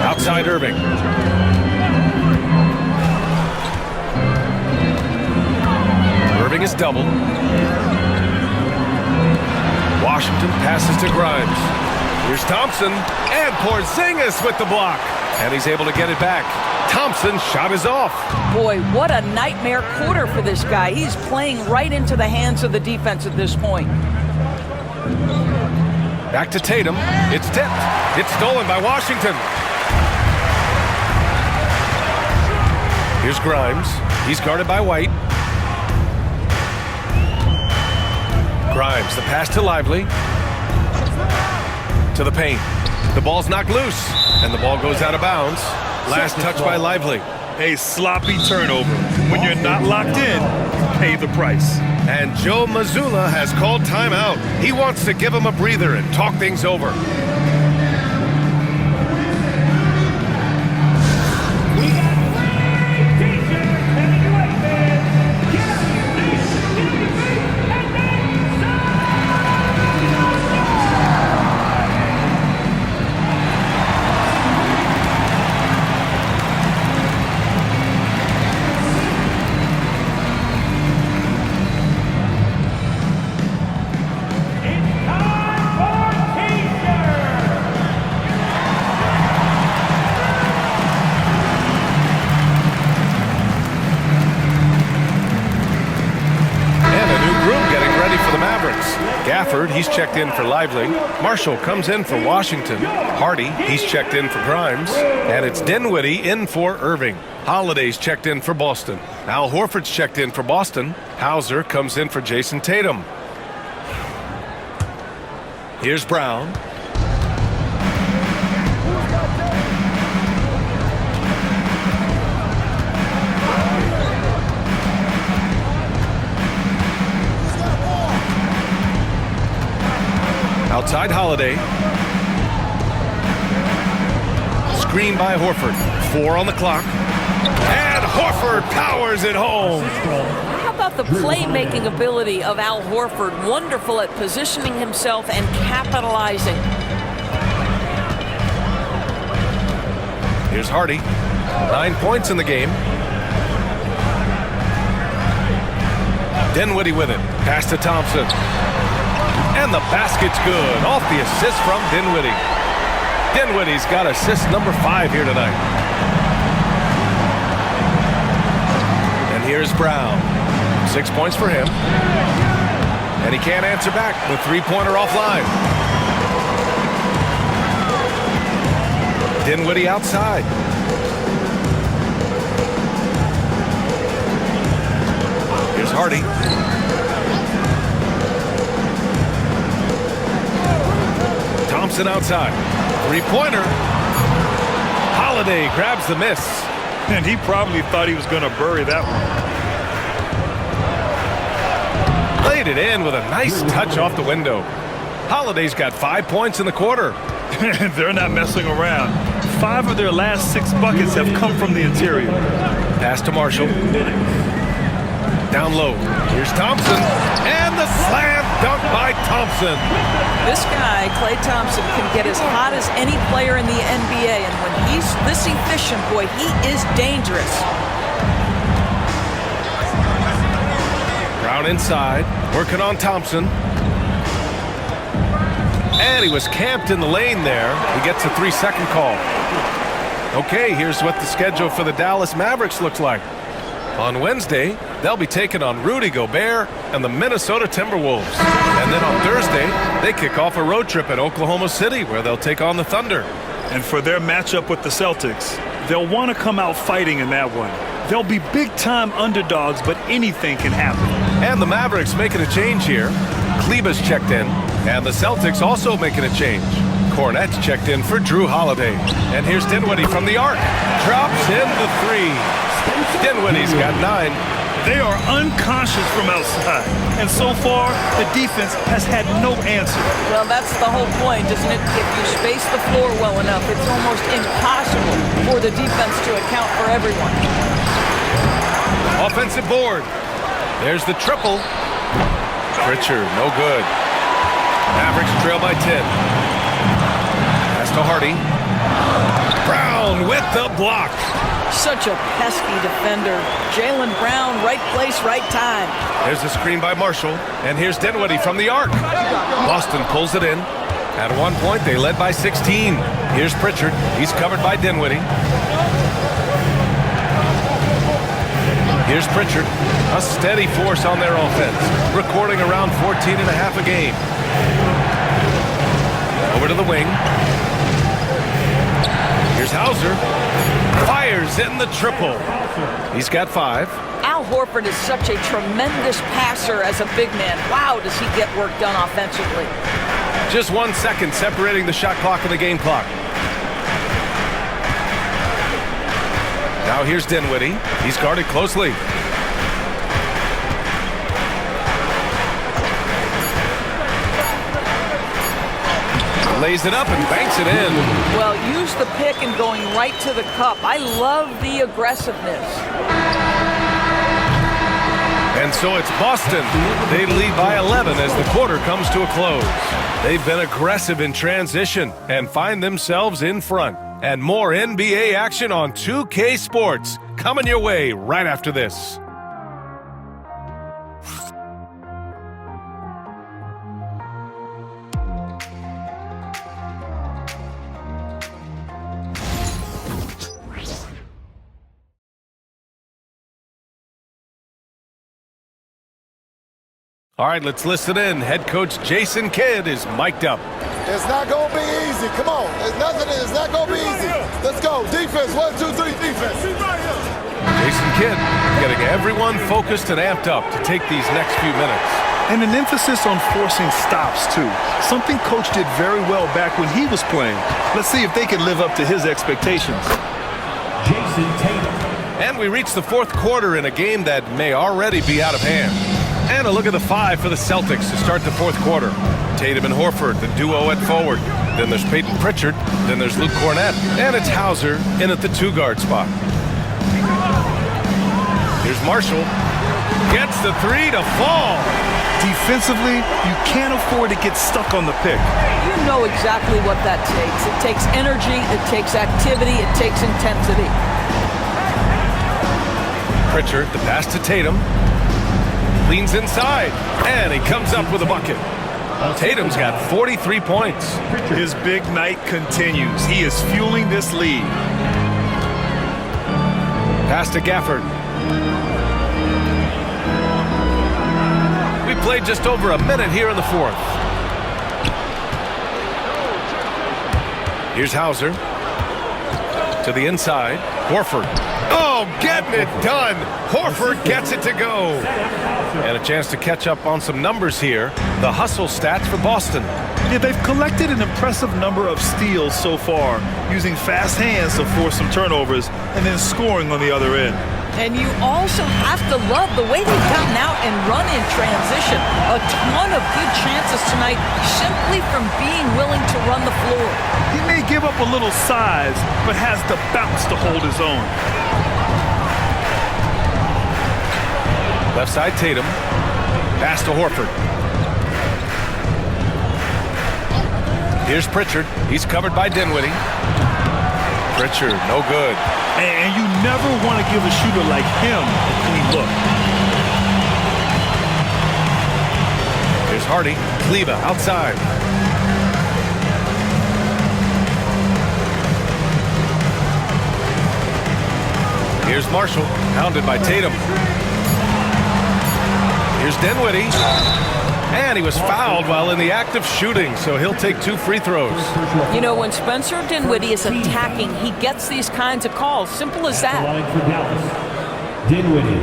Outside Irving. Irving is doubled. Washington passes to Grimes. Here's Thompson, and Porzingis with the block. And he's able to get it back. Thompson's shot is off. Boy, what a nightmare quarter for this guy. He's playing right into the hands of the defense at this point. Back to Tatum. It's tipped. It's stolen by Washington. Here's Grimes. He's guarded by White. Grimes, the pass to Lively. To the paint. The ball's knocked loose, and the ball goes out of bounds. Last touch by Lively. A sloppy turnover. When you're not locked in, pay the price. And Joe Mazzulla has called timeout. He wants to give him a breather and talk things over. Gafford, he's checked in for Lively. Marshall comes in for Washington. Hardy, he's checked in for Grimes. And it's Dinwiddie in for Irving. Holiday's checked in for Boston. Al Horford's checked in for Boston. Hauser comes in for Jason Tatum. Here's Brown. Outside Holiday. Screen by Horford. 4 on the clock. And Horford powers it home. How about the playmaking ability of Al Horford? Wonderful at positioning himself and capitalizing. Here's Hardy. 9 points in the game. Dinwiddie with it. Pass to Thompson. And the basket's good. Off the assist from Dinwiddie. Dinwiddie's got assist number 5 here tonight. And here's Brown. 6 points for him. And he can't answer back. The three-pointer offline. Dinwiddie outside. Here's Hardy. Thompson outside. Three-pointer. Holiday grabs the miss. And he probably thought he was going to bury that one. Laid it in with a nice touch off the window. Holiday's got 5 points in the quarter. They're not messing around. 5 of their last 6 buckets have come from the interior. Pass to Marshall. Down low. Here's Thompson. And the slam dunk by Thompson. This guy, Klay Thompson, can get as hot as any player in the NBA, and when he's this efficient, boy, he is dangerous. Brown inside, working on Thompson. And he was camped in the lane there. He gets a 3-second call. Okay, here's what the schedule for the Dallas Mavericks looks like. On Wednesday, they'll be taking on Rudy Gobert and the Minnesota Timberwolves. And then on Thursday, they kick off a road trip in Oklahoma City where they'll take on the Thunder. And for their matchup with the Celtics, they'll want to come out fighting in that one. They'll be big-time underdogs, but anything can happen. And the Mavericks making a change here. Kleber's checked in, and the Celtics also making a change. Cornette's checked in for Drew Holiday. And here's Dinwiddie from the arc. Drops in the 3. Dinwiddie's got 9. They are unconscious from outside. And so far, the defense has had no answer. Well, that's the whole point, isn't it? If you space the floor well enough, it's almost impossible for the defense to account for everyone. Offensive board. There's the triple. Pritchard, no good. Mavericks trail by 10. Pass to Hardy. Brown with the block. Such a pesky defender. Jaylen Brown, right place, right time. There's a screen by Marshall. And here's Dinwiddie from the arc. Boston pulls it in. At one point, they led by 16. Here's Pritchard. He's covered by Dinwiddie. Here's Pritchard. A steady force on their offense. Recording around 14.5 a game. Over to the wing. Here's Hauser. Fires in the triple. He's got 5. Al Horford is such a tremendous passer as a big man. Wow, does he get work done offensively. Just 1 second separating the shot clock and the game clock. Now here's Dinwiddie. He's guarded closely. Lays it up and banks it in. Well, use the pick and going right to the cup. I love the aggressiveness. And so it's Boston. They lead by 11 as the quarter comes to a close. They've been aggressive in transition and find themselves in front. And more NBA action on 2K Sports coming your way right after this. All right, let's listen in. Head coach Jason Kidd is mic'd up. It's not going to be easy. Come on. It's not going to be easy. Let's go. Defense. 1, 2, 3, defense. Jason Kidd getting everyone focused and amped up to take these next few minutes. And an emphasis on forcing stops, too. Something Coach did very well back when he was playing. Let's see if they can live up to his expectations. Jason Tatum. And we reach the fourth quarter in a game that may already be out of hand. And a look at the 5 for the Celtics to start the fourth quarter. Tatum and Horford, the duo at forward. Then there's Peyton Pritchard. Then there's Luke Cornett. And it's Hauser in at the 2-guard spot. Here's Marshall. Gets the 3 to fall. Defensively, you can't afford to get stuck on the pick. You know exactly what that takes. It takes energy, it takes activity, it takes intensity. Pritchard, the pass to Tatum. Leans inside, and he comes up with a bucket. Tatum's got 43 points. His big night continues. He is fueling this lead. Pass to Gafford. We played just over a minute here in the fourth. Here's Hauser. To the inside. Horford. Oh, getting it done. Horford gets it to go. And a chance to catch up on some numbers here. The hustle stats for Boston. Yeah, they've collected an impressive number of steals so far, using fast hands to force some turnovers and then scoring on the other end. And you also have to love the way they've gotten out and run in transition. A ton of good chances tonight simply from being willing to run the floor. He may give up a little size, but has the bounce to hold his own. Left side Tatum. Pass to Horford. Here's Pritchard. He's covered by Dinwiddie. Pritchard, no good. And you never want to give a shooter like him a clean look. Here's Hardy. Kleba outside. Here's Marshall. Hounded by Tatum. Here's Dinwiddie. And he was fouled while in the act of shooting, so he'll take 2 free throws. You know, when Spencer Dinwiddie is attacking, he gets these kinds of calls. Simple as that. Line for Dallas. Dinwiddie.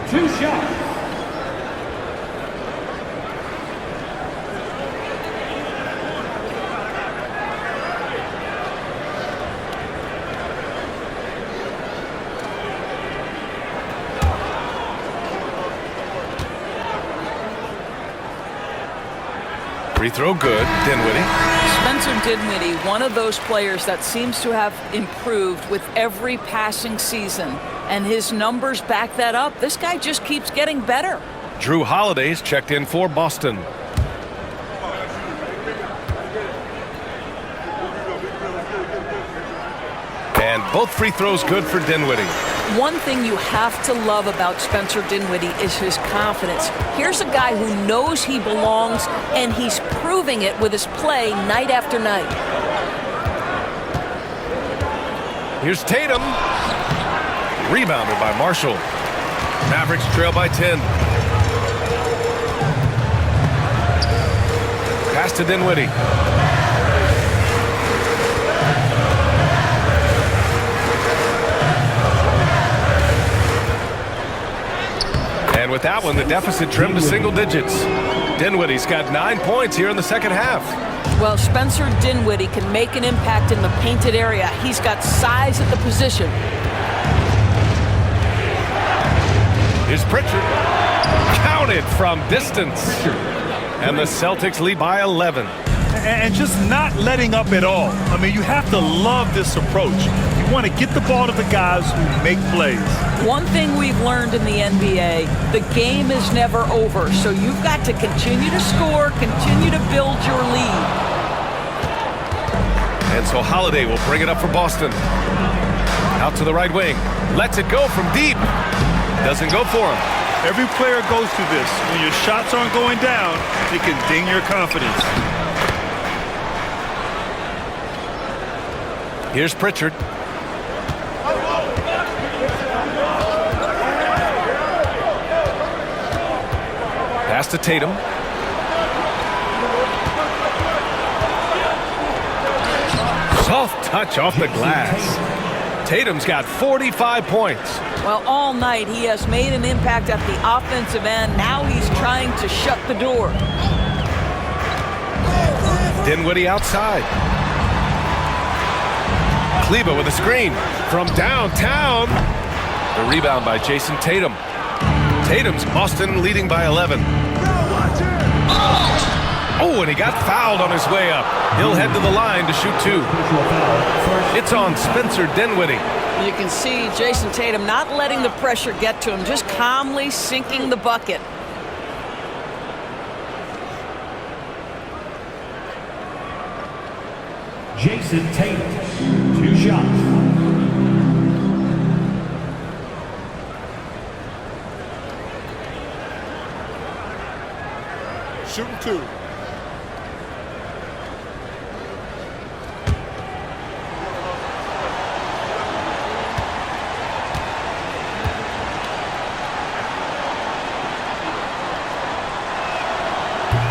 2 shots. Free throw good. Dinwiddie. Spencer Dinwiddie, one of those players that seems to have improved with every passing season. And his numbers back that up. This guy just keeps getting better. Drew Holiday's checked in for Boston. And both free throws good for Dinwiddie. One thing you have to love about Spencer Dinwiddie is his confidence. Here's a guy who knows he belongs, and he's proving it with his play night after night. Here's Tatum. Rebounded by Marshall. Mavericks trail by 10. Pass to Dinwiddie. And with that one, the deficit trimmed to single digits. Dinwiddie's got 9 points here in the second half. Well, Spencer Dinwiddie can make an impact in the painted area. He's got size at the position. Here's Pritchard. Counted from distance. And the Celtics lead by 11. And just not letting up at all. I mean, you have to love this approach. You want to get the ball to the guys who make plays. One thing we've learned in the NBA, the game is never over. So you've got to continue to score, continue to build your lead. And so Holiday will bring it up for Boston. Out to the right wing. Lets it go from deep. Doesn't go for him. Every player goes through this. When your shots aren't going down, it can ding your confidence. Here's Pritchard. Pass Pass to Tatum. Soft touch off the glass. Tatum's got 45 points. Well, all night he has made an impact at the offensive end. Now he's trying to shut the door. Dinwiddie outside. Kleba with a screen from downtown. The rebound by Jason Tatum. Tatum's Boston leading by 11. Oh, and he got fouled on his way up. He'll head to the line to shoot 2. It's on Spencer Dinwiddie. You can see Jason Tatum not letting the pressure get to him, just calmly sinking the bucket. Jason Tatum, 2 shots. Shooting 2.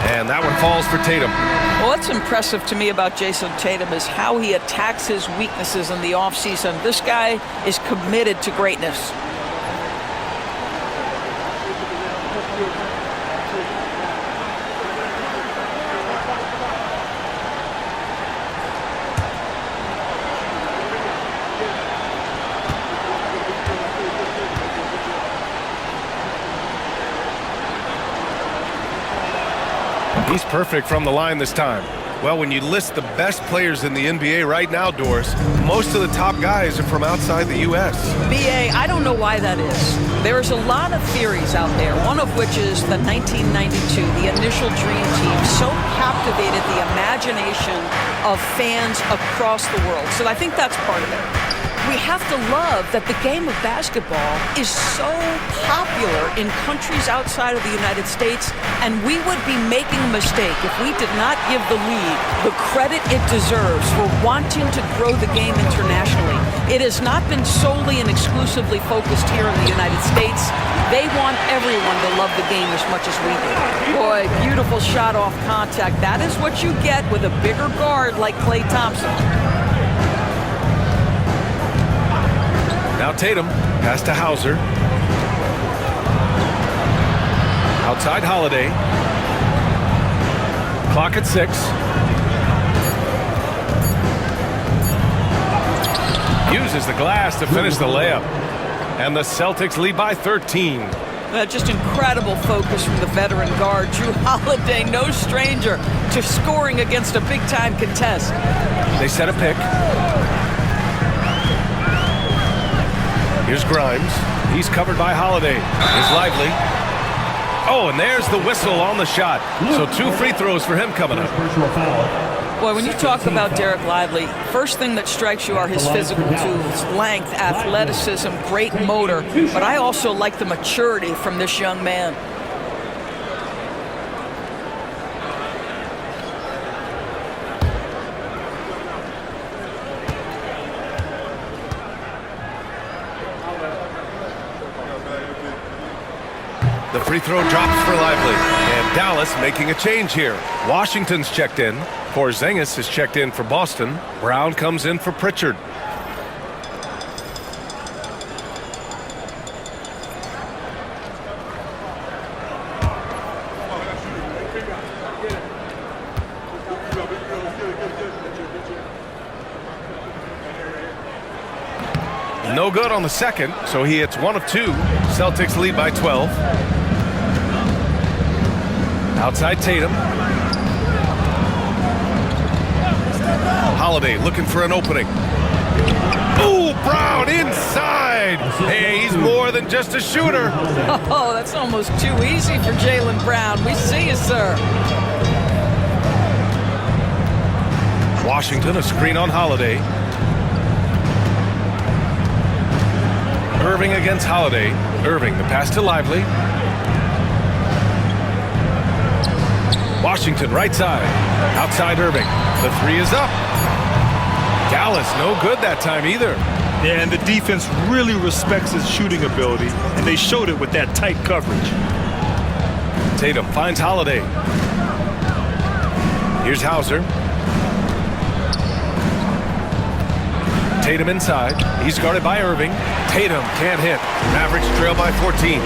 And that one falls for Tatum. Well, what's impressive to me about Jason Tatum is how he attacks his weaknesses in the offseason. This guy is committed to greatness. He's perfect from the line this time. Well, when you list the best players in the NBA right now, Doris, most of the top guys are from outside the U.S. BA, I don't know why that is. There's a lot of theories out there, one of which is the 1992, the initial Dream Team, so captivated the imagination of fans across the world. So I think that's part of it. We have to love that the game of basketball is so popular in countries outside of the United States, and we would be making a mistake if we did not give the league the credit it deserves for wanting to grow the game internationally. It has not been solely and exclusively focused here in the United States. They want everyone to love the game as much as we do. Boy, beautiful shot off contact. That is what you get with a bigger guard like Klay Thompson. Now Tatum, pass to Hauser. Outside Holiday. Clock at 6. Uses the glass to finish the layup. And the Celtics lead by 13. Just incredible focus from the veteran guard, Drew Holiday, no stranger to scoring against a big-time contest. They set a pick. Here's Grimes. He's covered by Holiday. Here's Lively. Oh, and there's the whistle on the shot. So 2 free throws for him coming up. Boy, when you talk about Derek Lively, first thing that strikes you are his physical tools, length, athleticism, great motor. But I also like the maturity from this young man. The free throw drops for Lively. And Dallas making a change here. Washington's checked in. Porzingis is checked in for Boston. Brown comes in for Pritchard. No good on the second, so he hits 1 of 2. Celtics lead by 12. Outside Tatum. Holiday looking for an opening. Ooh, Brown inside. Hey, he's more than just a shooter. Oh, that's almost too easy for Jaylen Brown. We see you, sir. Washington, a screen on Holiday. Irving against Holiday. Irving, the pass to Lively. Washington, right side. Outside Irving. The 3 is up. Dallas, no good that time either. Yeah, and the defense really respects his shooting ability, and they showed it with that tight coverage. Tatum finds Holiday. Here's Hauser. Tatum inside. He's guarded by Irving. Tatum can't hit. Mavericks trail by 14.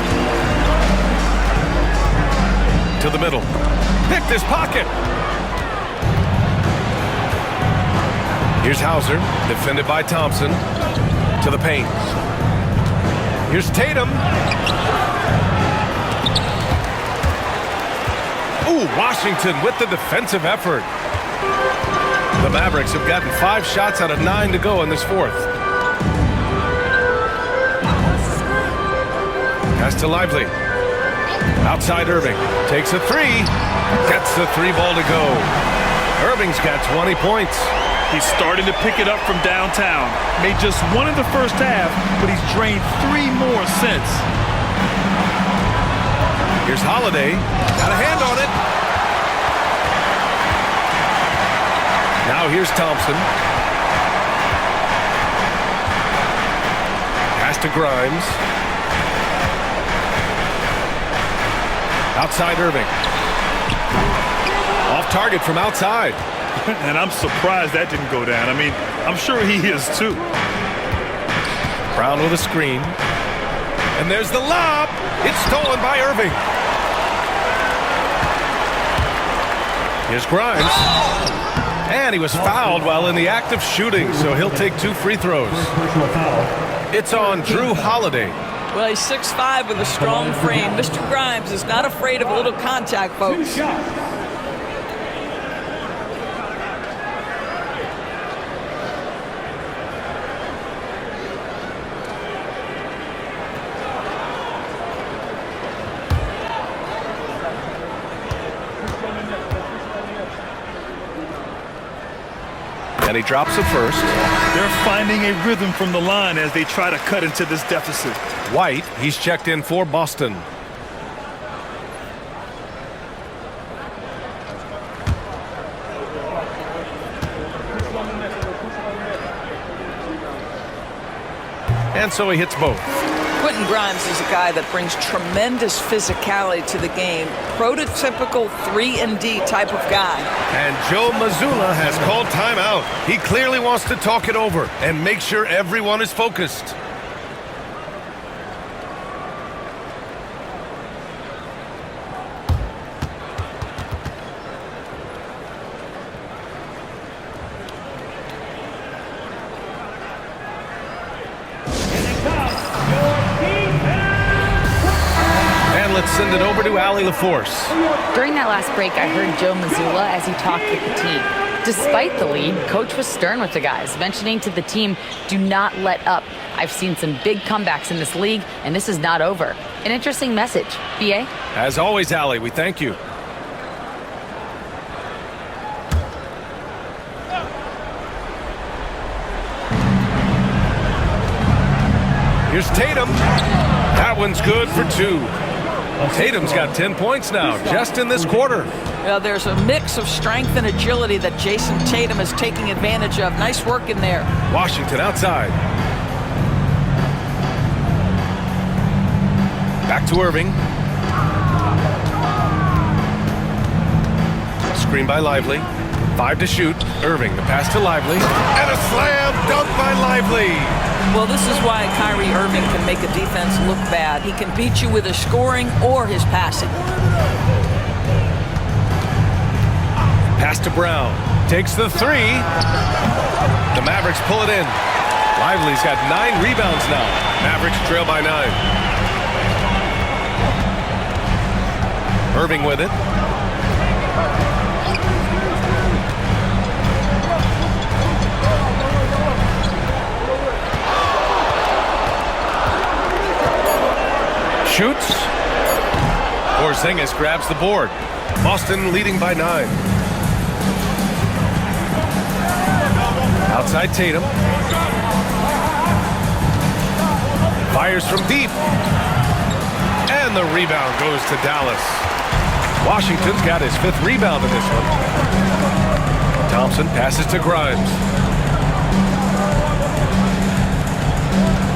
To the middle. Picked his pocket. Here's Hauser, defended by Thompson. To the paint. Here's Tatum. Ooh, Washington with the defensive effort. The Mavericks have gotten 5 shots out of 9 to go in this fourth. Pass to Lively. Outside Irving. Takes a 3. Gets the 3 ball to go. Irving's got 20 points. He's starting to pick it up from downtown. Made just 1 in the first half, but he's drained 3 more since. Here's Holiday. Got a hand on it. Now here's Thompson. Pass to Grimes. Outside Irving. Off target from outside. And I'm surprised that didn't go down. I mean, I'm sure he is too. Brown with a screen. And there's the lob. It's stolen by Irving. Here's Grimes. And he was fouled while in the act of shooting, so he'll take 2 free throws. It's on Drew Holiday. Well, he's 6'5" with a strong frame. Mr. Grimes is not afraid of a little contact, folks. And he drops it first. They're finding a rhythm from the line as they try to cut into this deficit. White, he's checked in for Boston. And so he hits both. Quentin Grimes is a guy that brings tremendous physicality to the game. Prototypical 3-and-D type of guy. And Joe Mazzulla has called timeout. He clearly wants to talk it over and make sure everyone is focused. Let's send it over to Allie LaForce. During that last break, I heard Joe Mazzulla as he talked with the team. Despite the lead, coach was stern with the guys, mentioning to the team, do not let up. I've seen some big comebacks in this league, and this is not over. An interesting message. B.A.? As always, Allie, we thank you. Here's Tatum. That one's good for 2. Tatum's got 10 points now, just in this quarter. Well, there's a mix of strength and agility that Jason Tatum is taking advantage of. Nice work in there. Washington outside. Back to Irving. Screen by Lively. 5 to shoot. Irving, the pass to Lively. And a slam dunk by Lively. Well, this is why Kyrie Irving can make a defense look bad. He can beat you with his scoring or his passing. Pass to Brown. Takes the 3. The Mavericks pull it in. Lively's got 9 rebounds now. Mavericks trail by 9. Irving with it. Shoots. Porzingis grabs the board. Boston leading by 9. Outside Tatum. Fires from deep. And the rebound goes to Dallas. Washington's got his 5th rebound in this one. Thompson passes to Grimes.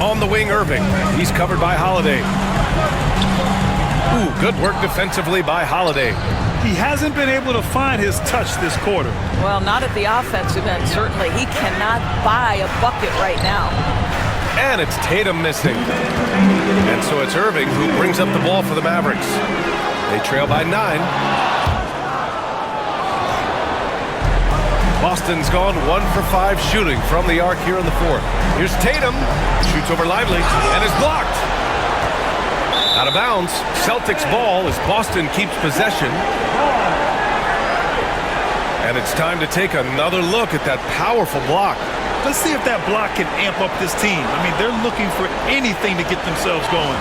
On the wing, Irving. He's covered by Holiday. Ooh, Good work defensively by Holiday. He hasn't been able to find his touch this quarter. Well, not at the offensive end, certainly. He cannot buy a bucket right now. And it's Tatum missing. And so it's Irving who brings up the ball for the Mavericks. They trail by 9. Boston's gone 1 for 5 shooting from the arc here in the fourth. Here's Tatum. Shoots over Lively and is blocked. Out of bounds. Celtics ball as Boston keeps possession. And it's time to take another look at that powerful block. Let's see if that block can amp up this team. I mean, they're looking for anything to get themselves going.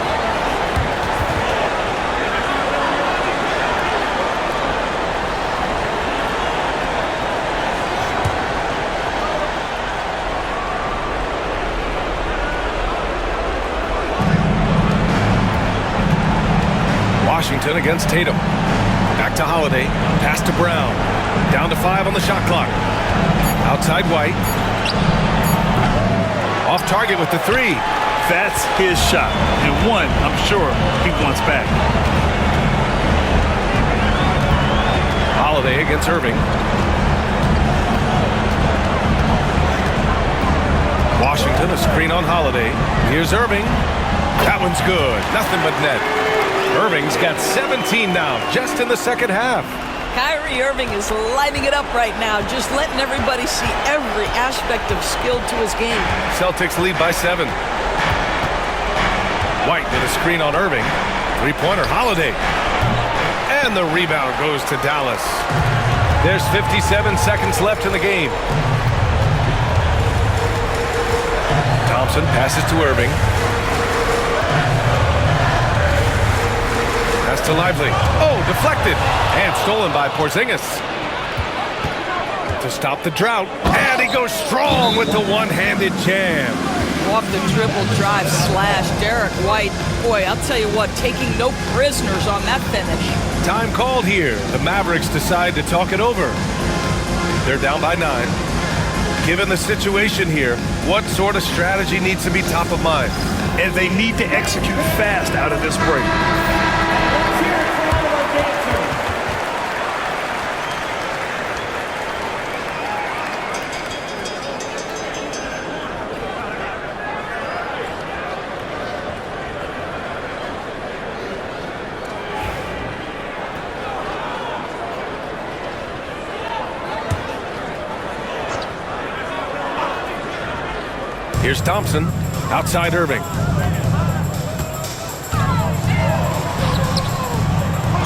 Washington against Tatum. Back to Holiday. Pass to Brown. Down to 5 on the shot clock. Outside White. Off target with the 3. That's his shot. And one, I'm sure, he wants back. Holiday against Irving. Washington, a screen on Holiday. Here's Irving. That one's good. Nothing but net. Irving's got 17 now, just in the second half. Kyrie Irving is lighting it up right now, just letting everybody see every aspect of skill to his game. Celtics lead by 7. White with a screen on Irving. Three-pointer, Holiday. And the rebound goes to Dallas. There's 57 seconds left in the game. Thompson passes to Irving. Pass to Lively. Oh, deflected. And stolen by Porzingis. To stop the drought. And he goes strong with the one-handed jam. Off the dribble drive slash. Derek White, boy, I'll tell you what, taking no prisoners on that finish. Time called here. The Mavericks decide to talk it over. They're down by 9. Given the situation here, what sort of strategy needs to be top of mind? And they need to execute fast out of this break. Here's Thompson, outside Irving.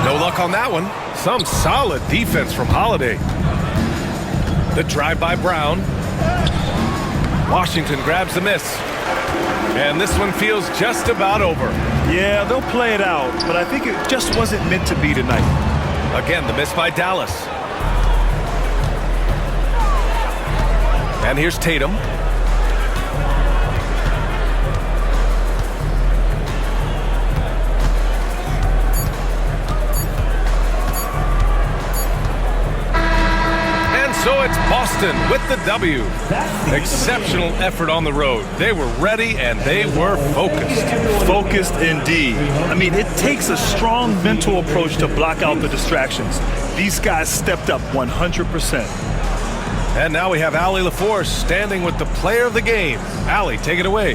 No luck on that one. Some solid defense from Holiday. The drive by Brown. Washington grabs the miss. And this one feels just about over. Yeah, they'll play it out, but I think it just wasn't meant to be tonight. Again, the miss by Dallas. And here's Tatum. So it's Boston with the W. Exceptional effort on the road. They were ready and they were focused. Focused indeed. I mean, it takes a strong mental approach to block out the distractions. These guys stepped up 100%. And now we have Allie LaForce standing with the player of the game. Allie, take it away.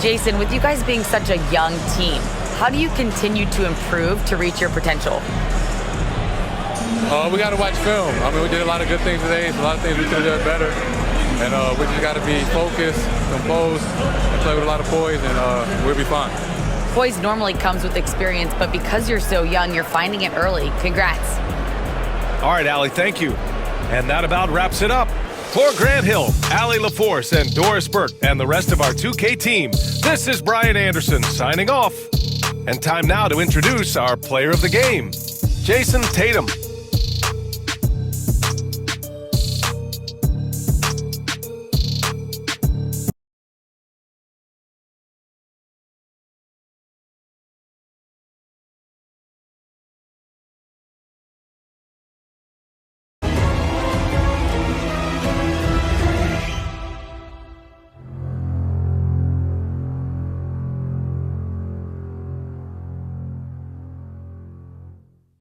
Jason, with you guys being such a young team, how do you continue to improve to reach your potential? We got to watch film. I mean, we did a lot of good things today. A lot of things we could have done better. And we just got to be focused, composed, and play with a lot of poise, and we'll be fine. Poise normally comes with experience, but because you're so young, you're finding it early. Congrats. All right, Allie, thank you. And that about wraps it up. For Grant Hill, Allie LaForce, and Doris Burke, and the rest of our 2K team, this is Brian Anderson signing off. And time now to introduce our player of the game, Jason Tatum.